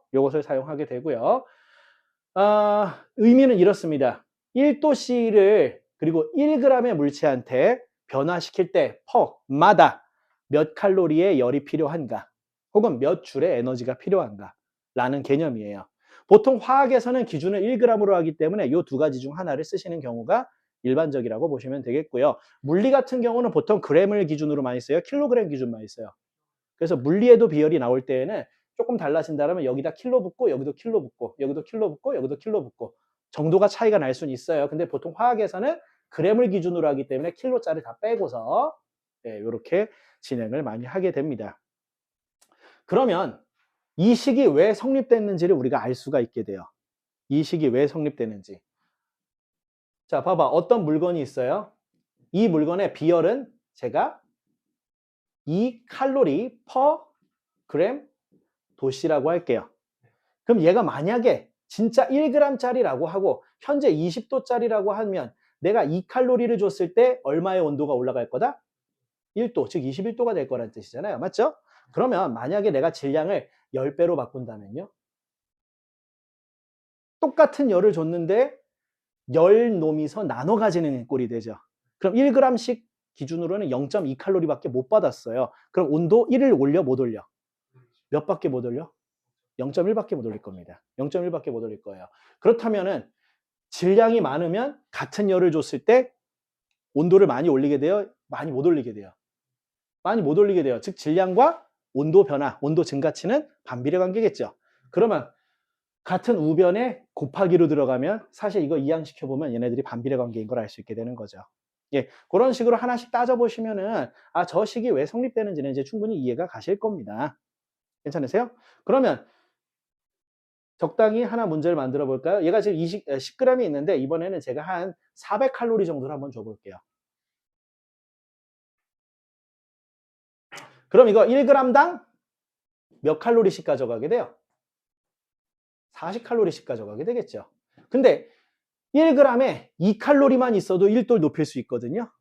의미는 이렇습니다. 1도씨를 그리고 1g의 물체한테 변화시킬 때 퍼마다 몇 칼로리의 열이 필요한가 혹은 몇 줄의 에너지가 필요한가 라는 개념이에요. 보통 화학에서는 기준을 1g으로 하기 때문에 이 두 가지 중 하나를 쓰시는 경우가 일반적이라고 보시면 되겠고요. 물리 같은 경우는 보통 g을 기준으로 많이 써요. 킬로그램 기준 많이 써요. 그래서 물리에도 비열이 나올 때에는 조금 달라진다면 여기다 킬로 붙고 여기도 킬로 붙고 여기도 킬로 붙고 여기도 킬로 붙고 정도가 차이가 날 수는 있어요. 근데 보통 화학에서는 g을 기준으로 하기 때문에 킬로짜리 다 빼고서 이렇게 진행을 많이 하게 됩니다. 그러면 이 식이 왜 성립됐는지를 우리가 알 수가 있게 돼요. 이 식이 왜 성립되는지. 자, 봐봐. 어떤 물건이 있어요? 이 물건의 비열은 제가 2칼로리 per 그램 도시라고 할게요. 그럼 얘가 만약에 진짜 1g짜리라고 하고 현재 20도짜리라고 하면 내가 2칼로리를 줬을 때 얼마의 온도가 올라갈 거다? 1도, 즉 21도가 될 거란 뜻이잖아요. 맞죠? 그러면 만약에 내가 질량을 10배로 바꾼다면요. 똑같은 열을 줬는데 열 놈이서 나눠 가지는 꼴이 되죠. 그럼 1g씩 기준으로는 0.2칼로리밖에 못 받았어요. 그럼 온도 1을 올려 못 올려? 몇 밖에 못 올려? 0.1밖에 못 올릴 겁니다. 0.1밖에 못 올릴 거예요. 그렇다면은 질량이 많으면 같은 열을 줬을 때 온도를 많이 올리게 돼요? 많이 못 올리게 돼요? 많이 못 올리게 돼요. 즉 질량과 온도 변화, 온도 증가치는 반비례 관계겠죠. 그러면 같은 우변에 곱하기로 들어가면 사실 이거 이항시켜보면 얘네들이 반비례 관계인 걸 알 수 있게 되는 거죠. 예, 그런 식으로 하나씩 따져보시면은 저 식이 왜 성립되는지는 이제 충분히 이해가 가실 겁니다. 괜찮으세요? 그러면 적당히 하나 문제를 만들어 볼까요? 얘가 지금 10g이 있는데 이번에는 제가 한 400칼로리 정도를 한번 줘볼게요. 그럼 이거 1g당 몇 칼로리씩 가져가게 돼요? 40칼로리씩 가져가게 되겠죠. 근데 1g에 2칼로리만 있어도 1도를 높일 수 있거든요.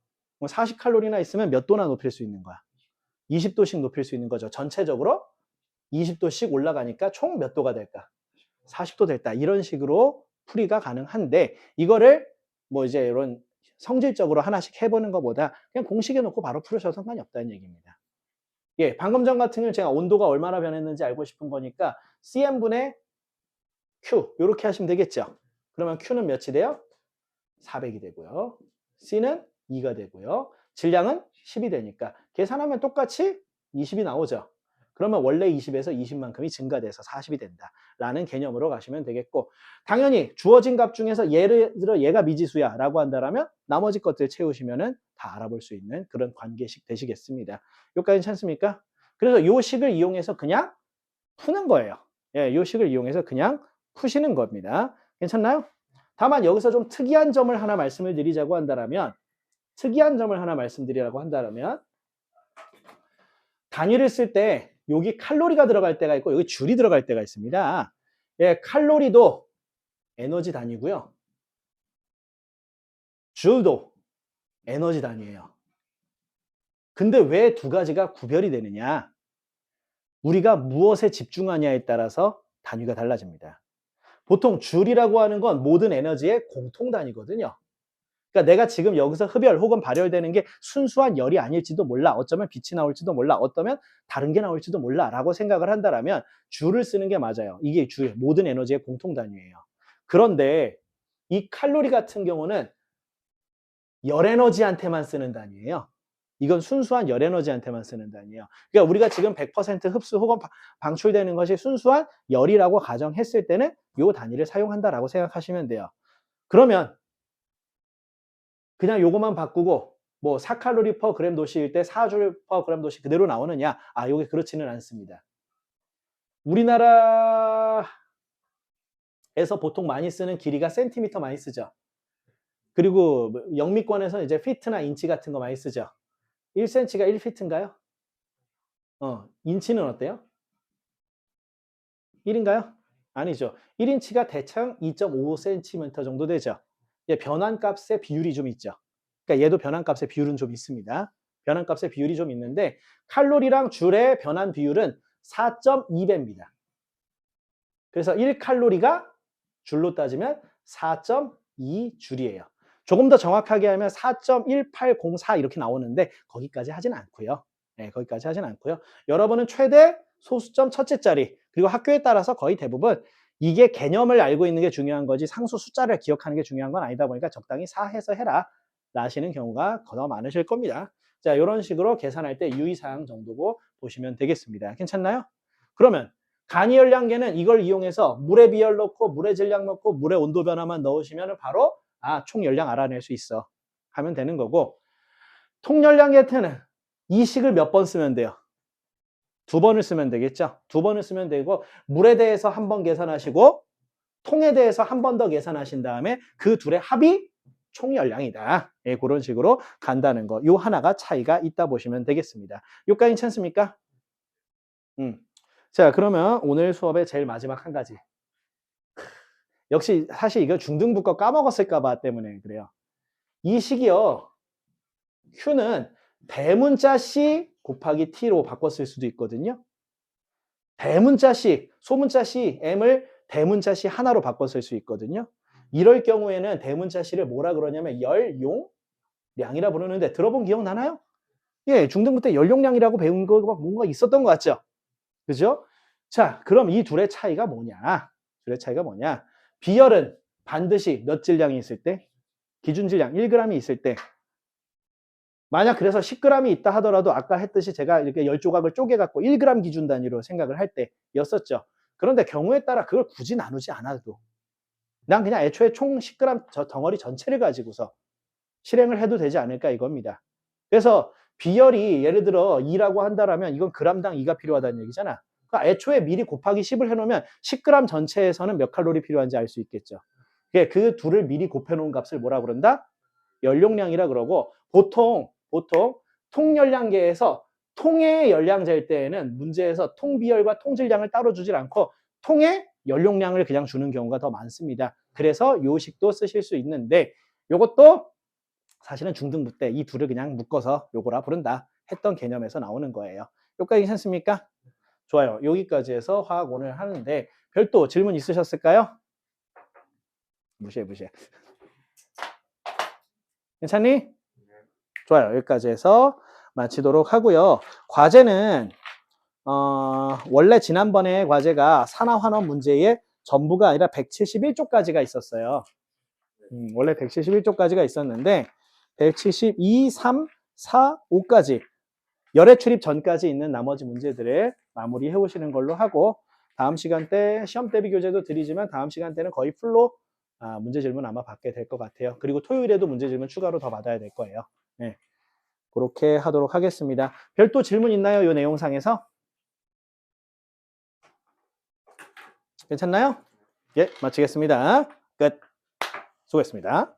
40칼로리나 있으면 몇 도나 높일 수 있는 거야? 20도씩 높일 수 있는 거죠. 전체적으로 20도씩 올라가니까 총 몇 도가 될까? 40도 됐다. 이런 식으로 풀이가 가능한데 이거를 뭐 이제 이런 성질적으로 하나씩 해보는 것보다 그냥 공식에 놓고 바로 풀으셔도 상관이 없다는 얘기입니다. 예, 방금 전 같은 경우는 제가 온도가 얼마나 변했는지 알고 싶은 거니까 CM분의 Q 이렇게 하시면 되겠죠. 그러면 Q는 몇이 돼요? 400이 되고요. C는 2가 되고요. 질량은 10이 되니까 계산하면 똑같이 20이 나오죠. 그러면 원래 20에서 20만큼이 증가돼서 40이 된다라는 개념으로 가시면 되겠고 당연히 주어진 값 중에서 예를 들어 얘가 미지수야라고 한다면 나머지 것들 채우시면은 다 알아볼 수 있는 그런 관계식 되시겠습니다. 여기까지 괜찮습니까? 그래서 이 식을 이용해서 그냥 푸는 거예요. 예, 이 식을 이용해서 그냥 푸시는 겁니다. 괜찮나요? 다만 여기서 좀 특이한 점을 하나 말씀을 드리자고 한다면 단위를 쓸 때 여기 칼로리가 들어갈 때가 있고 여기 줄이 들어갈 때가 있습니다. 예, 칼로리도 에너지 단위고요. 줄도 에너지 단위예요. 근데 왜 두 가지가 구별이 되느냐? 우리가 무엇에 집중하냐에 따라서 단위가 달라집니다. 보통 줄이라고 하는 건 모든 에너지의 공통 단위거든요. 그러니까 내가 지금 여기서 흡열 혹은 발열되는 게 순수한 열이 아닐지도 몰라. 어쩌면 빛이 나올지도 몰라. 어쩌면 다른 게 나올지도 몰라. 라고 생각을 한다면 줄을 쓰는 게 맞아요. 이게 줄, 모든 에너지의 공통 단위예요. 그런데 이 칼로리 같은 경우는 열에너지한테만 쓰는 단위예요. 이건 순수한 열에너지한테만 쓰는 단위예요. 그러니까 우리가 지금 100% 흡수 혹은 방출되는 것이 순수한 열이라고 가정했을 때는 이 단위를 사용한다라고 생각하시면 돼요. 그러면 그냥 요것만 바꾸고 뭐 4칼로리 퍼 그램 도시일 때 4줄 퍼 그램 도시 그대로 나오느냐? 아, 요게 그렇지는 않습니다. 우리나라에서 보통 많이 쓰는 길이가 센티미터 많이 쓰죠. 그리고 영미권에서 이제 피트나 인치 같은 거 많이 쓰죠. 1cm가 1피트인가요? 인치는 어때요? 1인가요? 아니죠. 1인치가 대충 2.5cm 정도 되죠. 변환값의 비율이 좀 있죠. 그러니까 얘도 변환값의 비율은 좀 있습니다. 변환값의 비율이 좀 있는데 칼로리랑 줄의 변환 비율은 4.2배입니다. 그래서 1칼로리가 줄로 따지면 4.2줄이에요. 조금 더 정확하게 하면 4.1804 이렇게 나오는데 거기까지 하진 않고요. 네, 거기까지 하진 않고요. 여러분은 최대 소수점 첫째 자리 그리고 학교에 따라서 거의 대부분 이게 개념을 알고 있는 게 중요한 거지 상수 숫자를 기억하는 게 중요한 건 아니다 보니까 적당히 4해서 해라 라시는 경우가 더 많으실 겁니다. 자, 이런 식으로 계산할 때 유의사항 정도고 보시면 되겠습니다. 괜찮나요? 그러면 간이 열량계는 이걸 이용해서 물의 비열 넣고 물의 질량 넣고 물의 온도 변화만 넣으시면 바로 총 열량 알아낼 수 있어 하면 되는 거고, 통열량계는 이 식을 몇 번 쓰면 돼요? 2번을 쓰면 되겠죠. 2번을 쓰면 되고 물에 대해서 한 번 계산하시고 통에 대해서 한 번 더 계산하신 다음에 그 둘의 합이 총열량이다. 예, 그런 식으로 간다는 거. 요 하나가 차이가 있다 보시면 되겠습니다. 요까지 괜찮습니까? 자, 그러면 오늘 수업의 제일 마지막 한 가지. 역시 사실 이거 중등부 거 까먹었을까 봐 때문에 그래요. 이 식이요. Q는 대문자 C 곱하기 T로 바꿨을 수도 있거든요. 대문자 C, 소문자 C, M을 대문자 C 하나로 바꿨을 수 있거든요. 이럴 경우에는 대문자 C를 뭐라 그러냐면 열용량이라 부르는데 들어본 기억 나나요? 예, 중등부 때 열용량이라고 배운 거 뭔가 있었던 것 같죠? 그죠? 자, 그럼 이 둘의 차이가 뭐냐? 둘의 차이가 뭐냐? 비열은 반드시 몇 질량이 있을 때? 기준 질량 1g이 있을 때. 만약 그래서 10g이 있다 하더라도 아까 했듯이 제가 이렇게 10조각을 쪼개갖고 1g 기준 단위로 생각을 할 때였었죠. 그런데 경우에 따라 그걸 굳이 나누지 않아도 난 그냥 애초에 총 10g 저 덩어리 전체를 가지고서 실행을 해도 되지 않을까 이겁니다. 그래서 비열이 예를 들어 2라고 한다라면 이건 g당 2가 필요하다는 얘기잖아. 그러니까 애초에 미리 곱하기 10을 해놓으면 10g 전체에서는 몇 칼로리 필요한지 알 수 있겠죠. 그 둘을 미리 곱해놓은 값을 뭐라 그런다? 열용량이라 그러고 보통 통열량계에서 통의 열량제일 때에는 문제에서 통비열과 통질량을 따로 주질 않고 통의 열용량을 그냥 주는 경우가 더 많습니다. 그래서 요 식도 쓰실 수 있는데 요것도 사실은 중등부 때 이 둘을 그냥 묶어서 요거라 부른다 했던 개념에서 나오는 거예요. 여기까지 괜찮습니까? 좋아요. 여기까지 해서 화학 오늘 하는데 별도 질문 있으셨을까요? 무시해. 괜찮니? 좋아요. 여기까지 해서 마치도록 하고요. 과제는 원래 지난번에 과제가 산화환원 문제의 전부가 아니라 171쪽까지가 있었어요. 원래 171쪽까지가 있었는데 172, 3, 4, 5까지 열애 출입 전까지 있는 나머지 문제들을 마무리해 오시는 걸로 하고 다음 시간 때 시험 대비 교재도 드리지만 다음 시간 때는 거의 풀로 문제 질문 아마 받게 될 것 같아요. 그리고 토요일에도 문제 질문 추가로 더 받아야 될 거예요. 네. 그렇게 하도록 하겠습니다. 별도 질문 있나요? 이 내용상에서? 괜찮나요? 예, 마치겠습니다. 끝. 수고했습니다.